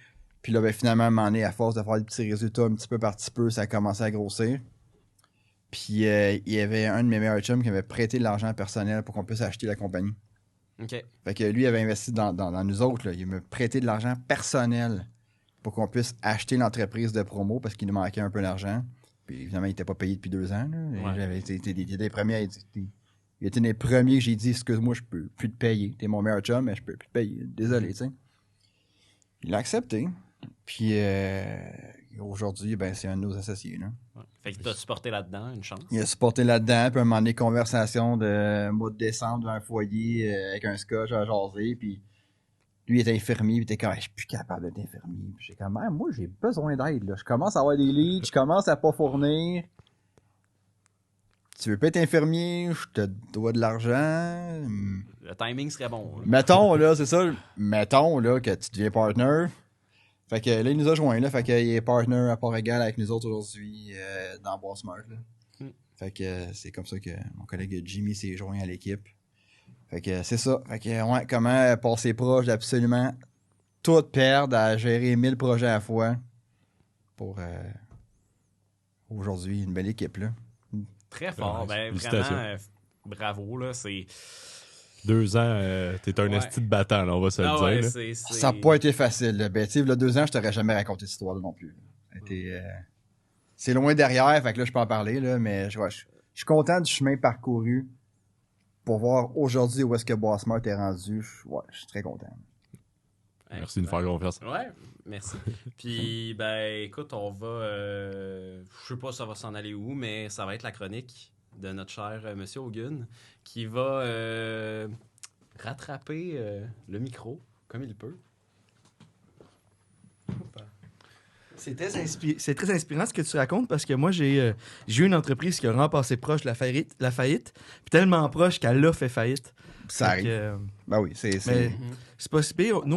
Puis là, ben, finalement, à un moment donné, à force de faire des petits résultats un petit peu par petit peu, ça a commencé à grossir. Puis il y avait un de mes meilleurs chums qui avait prêté de l'argent personnel pour qu'on puisse acheter la compagnie. OK. Fait que lui, il avait investi dans nous autres. Là. Il m'a prêté de l'argent personnel pour qu'on puisse acheter l'entreprise de promo parce qu'il nous manquait un peu d'argent. Puis évidemment, il n'était pas payé depuis 2 ans. Là. Ouais. Il était des premiers. Il était des premiers que j'ai dit, excuse-moi, je peux plus te payer. T'es mon meilleur chum, mais je peux plus te payer. Désolé, tu sais. Il a accepté. Puis aujourd'hui, ben, c'est un de nos associés. Là. Ouais. Fait que t'as supporté là-dedans, une chance. Il a supporté là-dedans, puis à un moment donné, conversation de mois de décembre dans un foyer avec un scotch à jaser, puis lui il était infirmier, puis il était comme, je suis plus capable d'être infirmier. Puis j'étais comme, moi j'ai besoin d'aide, là. Je commence à avoir des leads, je commence à pas fournir. Tu veux pas être infirmier, je te dois de l'argent. Le timing serait bon. Là. Mettons, là, c'est ça, mettons, là, que tu deviens partner. Fait que là, il nous a joints, là. Fait qu'il est partner à part égale avec nous autres aujourd'hui dans Bois Smart, là. Fait que c'est comme ça que mon collègue Jimmy s'est joint à l'équipe. Fait que c'est ça. Fait que, ouais, comment passer proche d'absolument tout perdre à gérer 1000 projets à la fois pour aujourd'hui une belle équipe, là. Très fort. Ouais, Ben, félicitations. vraiment, bravo. Là, c'est... 2 ans, t'es un Ouais. esti de battant, là, on va se le Ah dire. ouais, là. c'est... Ça n'a pas été facile, là. Ben, tu sais, il y a 2 ans, je t'aurais jamais raconté cette histoire-là non plus. Ça a été, c'est loin derrière, fait que là, je peux en parler, là, mais je suis content du chemin parcouru pour voir aujourd'hui où est-ce que Bois Smart est rendu. Je suis très content. Merci de nous faire confiance. Ouais, merci. Puis, ben, écoute, on va... je sais pas si ça va s'en aller où, mais ça va être la chronique de notre cher Monsieur Hogan qui va rattraper le micro comme il peut. C'est très inspirant ce que tu racontes parce que moi, j'ai eu une entreprise qui a vraiment passé proche de la faillite, puis tellement proche qu'elle a fait faillite. Ça Fait que, arrive. Ben oui, mais c'est pas si pire. Nous,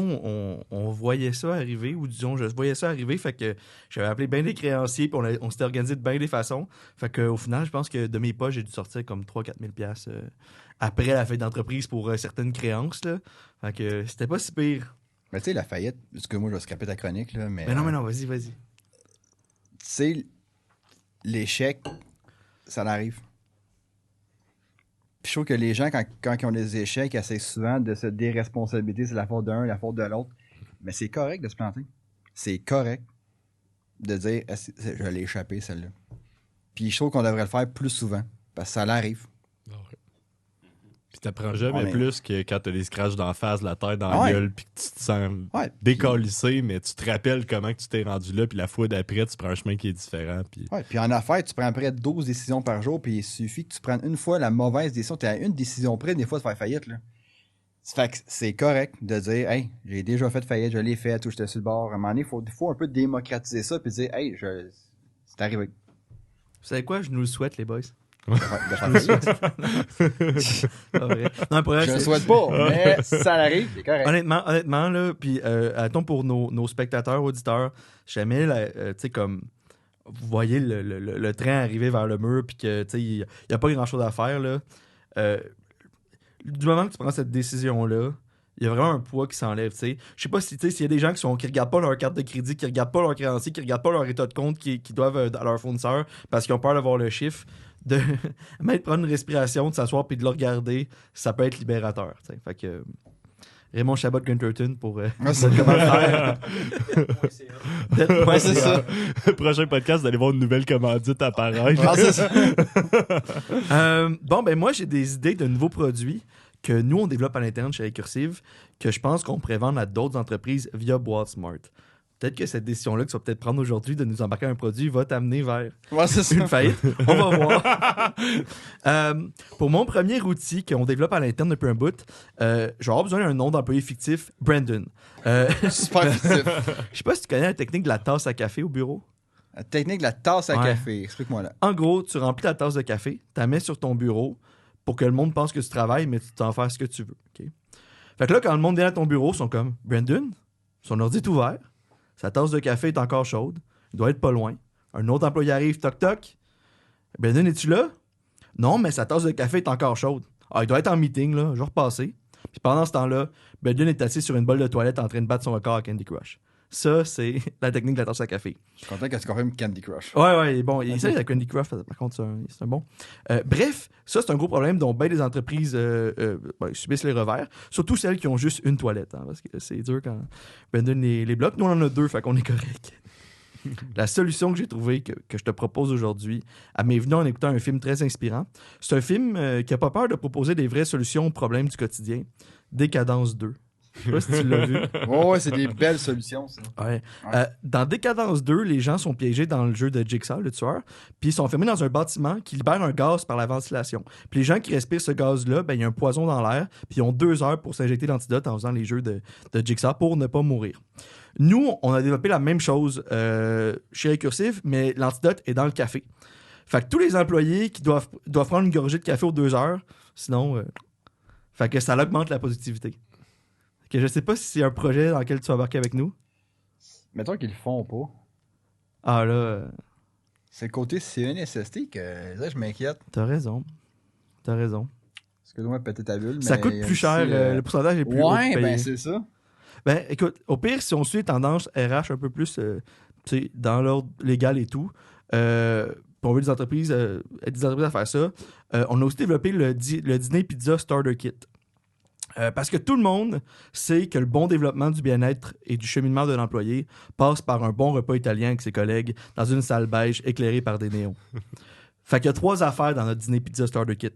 on voyait ça arriver, ou disons, je voyais ça arriver, fait que j'avais appelé bien des créanciers, puis on s'était organisé de bien des façons. Fait qu'au final, je pense que de mes poches, j'ai dû sortir comme 3-4 000 $ après la fête d'entreprise pour certaines créances. Là. Fait que c'était pas si pire. Mais tu sais, la faillite, parce que moi, je vais scraper ta chronique, là, mais... Mais non, vas-y. Tu sais, l'échec, ça arrive. Puis je trouve que les gens, quand ils ont des échecs, essaient souvent de se déresponsabiliser. C'est la faute d'un, la faute de l'autre. Mais c'est correct de se planter. C'est correct de dire, je l'ai échappé, celle-là. Puis je trouve qu'on devrait le faire plus souvent, parce que ça l'arrive. Puis t'apprends jamais On est- plus que quand t'as des scratchs d'en face, la tête dans la gueule, puis que tu te sens Ouais. décalissé, mais tu te rappelles comment que tu t'es rendu là, puis la fois d'après, tu prends un chemin qui est différent. Puis... Ouais, puis en affaires, tu prends à peu près 12 décisions par jour, puis il suffit que tu prennes une fois la mauvaise décision. Tu es à une décision près, des fois, de faire faillite. Là. Ça fait que c'est correct de dire, hey, j'ai déjà fait faillite, je l'ai fait, tout, j'étais sur le bord. À un moment donné, il faut un peu démocratiser ça, puis dire, hey, c'est arrivé. Vous savez quoi? Je nous le souhaite, les boys. De faire faillite. Pas vrai. Non, pour vrai, Je le c'est- souhaite pas, mais si ça arrive, c'est correct. Honnêtement, là, puis attends pour nos spectateurs, auditeurs, jamais, tu sais, comme, vous voyez le train arriver vers le mur, puis que, tu sais, il n'y a pas grand-chose à faire, là. Du moment que tu prends cette décision-là, il y a vraiment un poids qui s'enlève, tu sais. Je sais pas si, tu sais, s'il y a des gens qui regardent pas leur carte de crédit, qui regardent pas leur créancier, qui regardent pas leur état de compte, qui doivent à leur fournisseur parce qu'ils ont peur de voir le chiffre, de même prendre une respiration, de s'asseoir puis de le regarder, ça peut être libérateur, tu sais. Fait que Raymond Chabot Gunterton pour c'est- notre commentaire. Ouais, c'est ça. Prochain podcast, vous allez voir une nouvelle commandite apparaître. Ah, c'est ça. Bon, ben moi, j'ai des idées de nouveaux produits que nous, on développe à l'interne chez Recursive, que je pense qu'on pourrait vendre à d'autres entreprises via Boîte Smart. peut-être que cette décision-là que tu vas peut-être prendre aujourd'hui de nous embarquer un produit va t'amener vers Ouais, c'est ça. une faillite. On va voir. Pour mon premier outil qu'on développe à l'interne depuis un bout, je vais avoir besoin d'un nom d'employé fictif, Brandon. Super fictif. Je sais pas si tu connais la technique de la tasse à café au bureau. La technique de la tasse à Ouais. café. Explique-moi là. En gros, tu remplis ta tasse de café, tu la mets sur ton bureau pour que le monde pense que tu travailles, mais tu t'en fais ce que tu veux. OK? Fait que là, quand le monde vient à ton bureau, ils sont comme Brandon, son ordi est ouvert, sa tasse de café est encore chaude, il doit être pas loin. Un autre employé arrive, toc toc. Brandon, es-tu là? Non, mais sa tasse de café est encore chaude. Ah, il doit être en meeting, là, je vais repasser. Puis pendant ce temps-là, Brandon est assis sur une bolle de toilette en train de battre son record à Candy Crush. Ça, c'est la technique de la tasse à café. Je suis content que tu confirmes Candy Crush. Ouais, bon, il essaie avec Candy Crush, par contre, c'est un bon. Bref, ça, c'est un gros problème dont bien des entreprises subissent les revers, surtout celles qui ont juste une toilette, hein, parce que c'est dur quand Brandon les bloque. Nous, on en a 2, fait qu'on est correct. La solution que j'ai trouvée, que je te propose aujourd'hui, elle m'est venue en écoutant un film très inspirant. C'est un film qui n'a pas peur de proposer des vraies solutions aux problèmes du quotidien. Décadence 2. Je sais pas si tu l'as vu. Ouais, c'est des belles solutions, ça. Ouais. Dans Décadence 2, les gens sont piégés dans le jeu de Jigsaw, le tueur, puis ils sont enfermés dans un bâtiment qui libère un gaz par la ventilation. Puis les gens qui respirent ce gaz-là, ben, il y a un poison dans l'air, puis ils ont 2 heures pour s'injecter l'antidote en faisant les jeux de Jigsaw pour ne pas mourir. Nous, on a développé la même chose chez Recursive, mais l'antidote est dans le café. Fait que tous les employés qui doivent prendre une gorgée de café aux 2 heures, sinon... fait que ça augmente la positivité. Que je sais pas si c'est un projet dans lequel tu vas embarquer avec nous. Mettons qu'ils le font pas. Ah là, C'est le côté CNSST que là, je m'inquiète. t'as raison. Excuse-moi de péter ta bulle. Ça mais coûte il y a plus aussi, cher, le pourcentage est plus haut. Ouais, payé. ben c'est ça. Ben, écoute, au pire, si on suit les tendances RH un peu plus tu sais, dans l'ordre légal et tout, puis on veut des entreprises à faire ça, on a aussi développé le dîner pizza starter kit. Parce que tout le monde sait que le bon développement du bien-être et du cheminement de l'employé passe par un bon repas italien avec ses collègues dans une salle beige éclairée par des néons. Fait qu'il y a 3 affaires dans notre dîner pizza starter kit.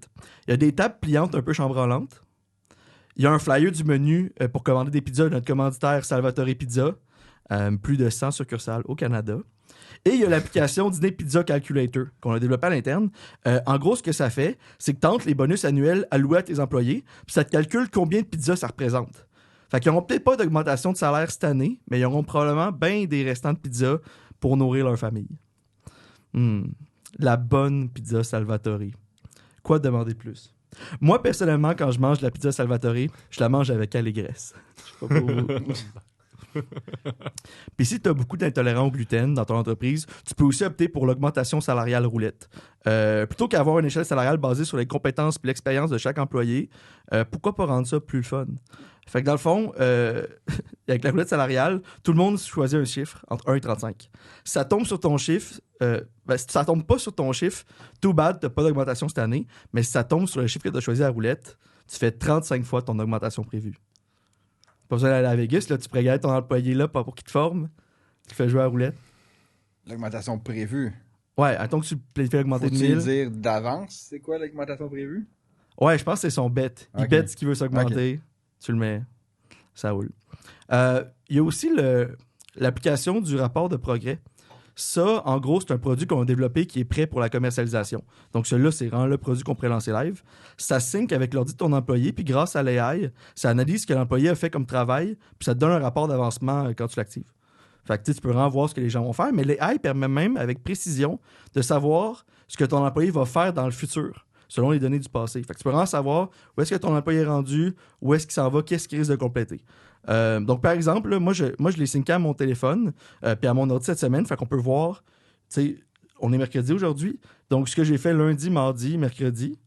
Il y a des tables pliantes un peu chambranlantes. Il y a un flyer du menu pour commander des pizzas de notre commanditaire Salvatore Pizza. Plus de 100 succursales au Canada. Et il y a l'application Dîner Pizza Calculator qu'on a développée à l'interne. En gros, ce que ça fait, c'est que tu entres les bonus annuels alloués à tes employés, puis ça te calcule combien de pizzas ça représente. Fait qu'ils n'auront peut-être pas d'augmentation de salaire cette année, mais ils auront probablement bien des restants de pizzas pour nourrir leur famille. La bonne pizza Salvatore. Quoi demander de plus? Moi, personnellement, quand je mange la pizza Salvatore, je la mange avec allégresse. Je sais pas pour vous. Puis si tu as beaucoup d'intolérants au gluten dans ton entreprise, tu peux aussi opter pour l'augmentation salariale roulette. Plutôt qu'avoir une échelle salariale basée sur les compétences et l'expérience de chaque employé, pourquoi pas rendre ça plus fun? Fait que dans le fond, avec la roulette salariale, tout le monde choisit un chiffre entre 1 et 35. Si ça tombe sur ton chiffre, si ça tombe pas sur ton chiffre, too bad, t'as pas d'augmentation cette année, mais si ça tombe sur le chiffre que tu as choisi à la roulette, tu fais 35 fois ton augmentation prévue. Pas besoin d'aller à Vegas, là, tu pourrais garder ton employé là pour qu'il te forme, tu fais jouer à la roulette. L'augmentation prévue. Ouais, attends que tu planifies augmenter de Faut-tu 1000. dire d'avance, c'est quoi l'augmentation prévue? Ouais, je pense que c'est son bet. Il Ok. bet ce qu'il veut s'augmenter, tu le mets, ça roule. Il y a aussi l'application du rapport de progrès. Ça, en gros, c'est un produit qu'on a développé qui est prêt pour la commercialisation. Donc, celui-là, c'est vraiment le produit qu'on pourrait lancer live. Ça sync avec l'ordi de ton employé, puis grâce à l'AI, ça analyse ce que l'employé a fait comme travail, puis ça te donne un rapport d'avancement quand tu l'actives. Fait que tu peux vraiment voir ce que les gens vont faire, mais l'AI permet même, avec précision, de savoir ce que ton employé va faire dans le futur, selon les données du passé. Fait que tu peux vraiment savoir où est-ce que ton employé est rendu, où est-ce qu'il s'en va, qu'est-ce qu'il risque de compléter. Donc, par exemple, là, moi, je l'ai synké à mon téléphone puis à mon ordi cette semaine. Fait qu'on peut voir, tu sais, on est mercredi aujourd'hui. Donc, ce que j'ai fait lundi, mardi, mercredi,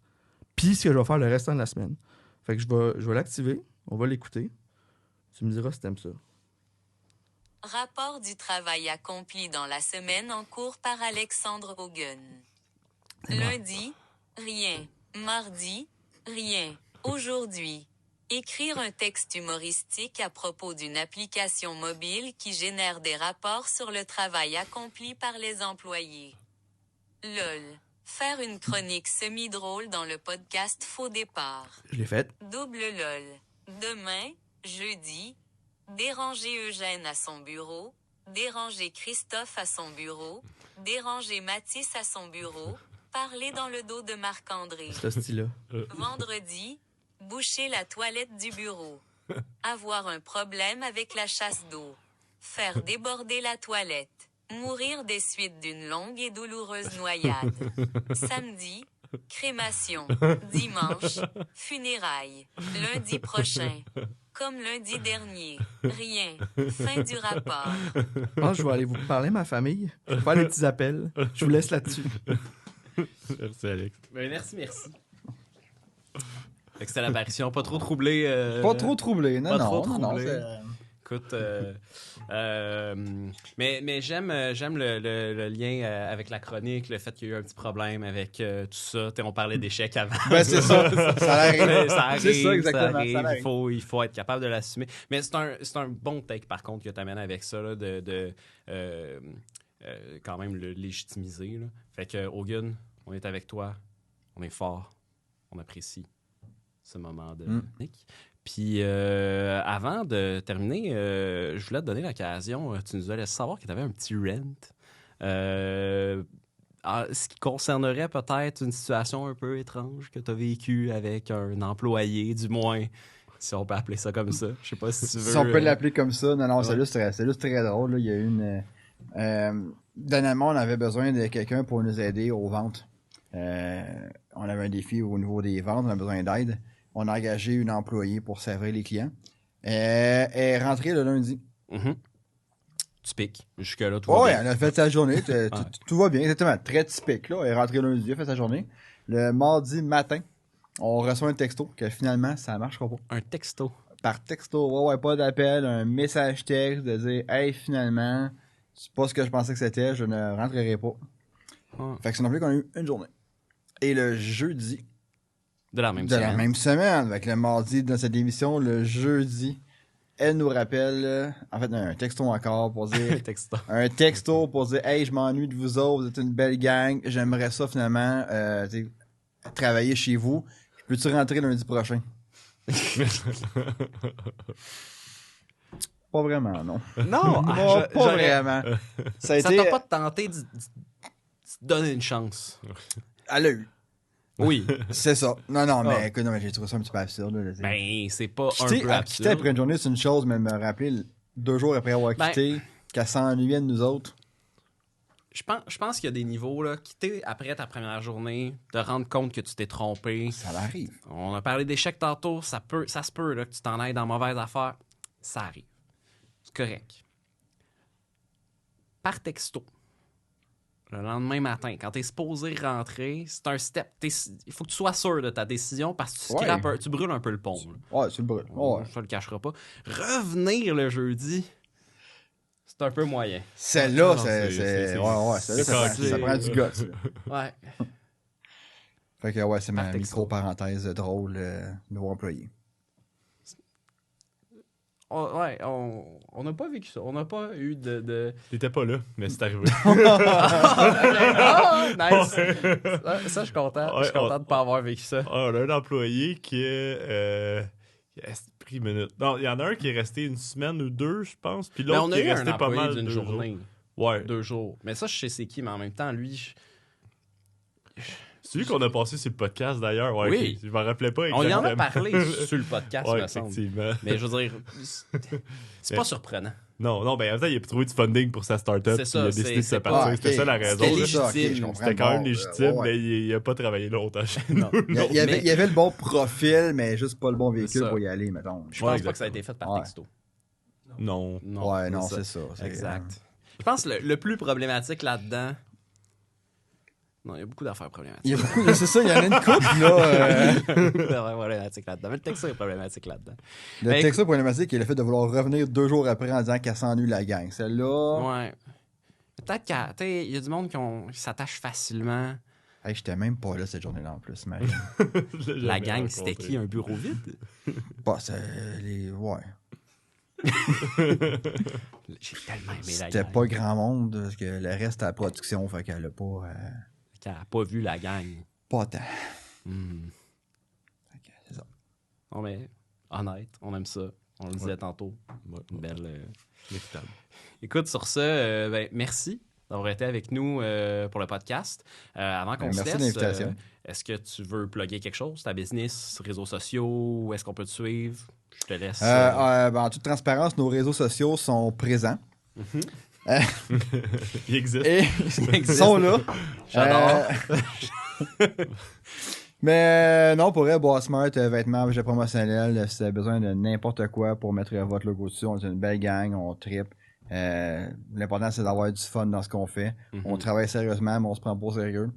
puis ce que je vais faire le restant de la semaine. Fait que je vais l'activer. On va l'écouter. Tu me diras si t'aimes ça. Rapport du travail accompli dans la semaine en cours par Alexandre Hogan. Lundi, rien. Mardi, rien. Aujourd'hui, écrire un texte humoristique à propos d'une application mobile qui génère des rapports sur le travail accompli par les employés. LOL. Faire une chronique semi-drôle dans le podcast Faux Départ. Je l'ai fait. Double LOL. Demain, jeudi, déranger Eugène à son bureau, déranger Christophe à son bureau, déranger Mathis à son bureau, parler dans le dos de Marc-André. Ce style-là. Vendredi, boucher la toilette du bureau. Avoir un problème avec la chasse d'eau. Faire déborder la toilette. Mourir des suites d'une longue et douloureuse noyade. Samedi, crémation. Dimanche, funérailles. Lundi prochain. Comme lundi dernier. Rien. Fin du rapport. Je pense que je vais aller vous parler, ma famille. Je vais faire les petits appels. Je vous laisse là-dessus. Merci, Alex. Ben, merci. Fait que c'était l'apparition, pas trop troublée. Pas trop troublé, non, pas non. trop non, non, troublé. c'est- Écoute, mais j'aime le lien avec la chronique, le fait qu'il y a eu un petit problème avec tout ça. On parlait d'échecs avant. Ben, c'est ça. Ça arrive. Mais ça arrive, C'est ça, exactement, ça arrive. ça arrive. Il faut être capable de l'assumer. Mais c'est un bon take, par contre, que tu amènes avec ça, là, de quand même le légitimiser. Là. Fait que, Hogan, on est avec toi. On est fort. On apprécie ce moment de Nick. Puis, avant de terminer, je voulais te donner l'occasion. Tu nous as laissé savoir que tu avais un petit rent. Ce qui concernerait peut-être une situation un peu étrange que tu as vécue avec un employé, du moins, si on peut appeler ça comme ça. Je sais pas si tu veux. Si on peut l'appeler comme ça, non, c'est Ouais. juste très drôle. Là. Il y a eu dernièrement, on avait besoin de quelqu'un pour nous aider aux ventes. On avait un défi au niveau des ventes, on a besoin d'aide. On a engagé une employée pour servir les clients. Elle est rentrée le lundi. Mhm. Tu piques. Jusque-là, tout va Ouais, bien. elle a fait sa journée. Tout va bien, exactement. Très typique. Là. Elle est rentrée lundi, elle a fait sa journée. Le mardi matin, on reçoit un texto que finalement, ça marchera pas. Un texto. Par texto, ouais, pas d'appel, un message texte de dire « Hey, finalement, c'est pas ce que je pensais que c'était, je ne rentrerai pas. Ah. » Fait que c'est non plus qu'on a eu une journée. Et le jeudi De la même de la semaine. même semaine, avec le mardi dans cette émission, le jeudi, elle nous rappelle, en fait, un texto encore pour dire Texto. un texto pour dire Hey, je m'ennuie de vous autres, vous êtes une belle gang, j'aimerais ça finalement tu sais, travailler chez vous. Peux-tu rentrer lundi prochain? Pas vraiment, non. Non, Pas vraiment. Ça a Ça été. t'a pas tenté de donner une chance. Elle a eu. Oui. C'est ça. Non, mais écoute, non, mais j'ai trouvé ça un petit peu absurde. Là, Ben, c'est pas un quitter, peu quitter absurde. après une journée, c'est une chose, mais me rappeler 2 jours après avoir Ben, quitté, qu'elle s'ennuyait de nous autres. Je pense qu'il y a des niveaux, là. Quitter après ta première journée, te rendre compte que tu t'es trompé. Ça l'arrive. On a parlé d'échecs tantôt, ça se peut là, que tu t'en ailles dans mauvaise affaire. Ça arrive. C'est correct. Par texto, le lendemain matin, quand tu es supposé rentrer, c'est un step. Il faut que tu sois sûr de ta décision parce que tu, Ouais. tu brûles un peu le pont. Là. Ouais, c'est le brûle. Ouais. Je te le cacherai pas. Revenir le jeudi, c'est un peu moyen. Celle-là, Non, c'est. c'est- Ouais, celle-là, c'est ça prend du guts. là. Ouais. Fait que, ouais, c'est ma Par texto. micro-parenthèse drôle, nouveau employé. On n'a pas vécu ça. On n'a pas eu de... T'étais pas là, mais c'est arrivé. Ah, nice! Ça, je suis content. Je suis Ouais, content de ne pas avoir vécu ça. Ah, on a un employé qui est. Qui a pris une minute. Non, il y en a un qui est resté une semaine ou deux, je pense. Puis Mais l'autre on qui a eu est un resté pas employé mal d'une 2 jours. journée, Ouais. 2 jours. Mais ça, je sais c'est qui, mais en même temps, lui... C'est lui qu'on a passé sur le podcast d'ailleurs. Ouais, Oui. ok. Je m'en rappelais pas On y en exactement. a parlé sur le podcast, Ouais, me semble. effectivement. Mais je veux dire, c'est pas surprenant. Non, ben en même temps, il a trouvé du funding pour sa startup. C'est Puis ça, il a décidé de se c'est pas- partir. Ah, C'était ok. ça la raison. C'était là. légitime. je comprends. C'était quand même Bon, légitime, ouais. mais il a pas travaillé longtemps chez nous. Non. Il y avait, Mais- il y avait le bon profil, mais juste pas le bon véhicule ça. pour y aller, mettons. Je pense Ouais, pas que ça a été fait par Ouais. texto. Non. Non, Ouais, non, c'est ça. c'est- Exact. Je pense que le plus problématique là-dedans... Non, il y a beaucoup d'affaires problématiques. Il y a beaucoup, c'est ça, il y en a une couple, là. Beaucoup d'affaires problématiques là-dedans. Mais le texto est problématique là-dedans. Le Ben, texte problématique est le fait de vouloir revenir 2 jours après en disant qu'elle s'ennuie la gang. Celle-là, Ouais. Peut-être qu'il y a du monde qui s'attache facilement. hey, j'étais même pas là cette journée-là en plus, Marie. La gang, c'était qui? Un bureau vide? Pas, c'est les. Ouais. J'ai tellement aimé la C'était gang. pas grand monde, parce que le reste à la production, fait qu'elle a pas. Qui a pas vu la gang. Pas tant. Hmm. Fait que c'est ça. Non, mais honnête, on aime ça. On le disait tantôt. Ouais. Une belle... Inévitable. Écoute, sur ça, merci d'avoir été avec nous pour le podcast. Avant qu'on se Merci de laisse, l'invitation. est-ce que tu veux plugger quelque chose, ta business, réseaux sociaux, où est-ce qu'on peut te suivre? Je te laisse. En toute transparence, nos réseaux sociaux sont présents. Il existe. Et ils sont là. J'adore. Mais non, pour vrai, Bois Smart, vêtements, objets promotionnels, si vous avez besoin de n'importe quoi pour mettre votre logo dessus, on est une belle gang, on tripe. L'important, c'est d'avoir du fun dans ce qu'on fait. On travaille sérieusement, mais on se prend pas au sérieux.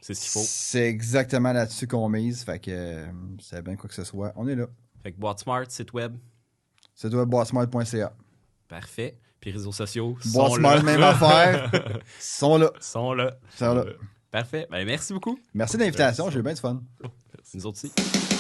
C'est ce qu'il faut. C'est exactement là-dessus qu'on mise. Fait que, c'est bien quoi que ce soit, on est là. Fait que Boîte Smart, site web. C'est toi, boissmart.ca. Parfait. Puis réseaux sociaux. Bois sont Smart, là. même affaire. Sont là. Sont là. Sont là. Parfait. Ben, merci beaucoup. Merci de l'invitation, j'ai eu bien du fun. Nous autres aussi.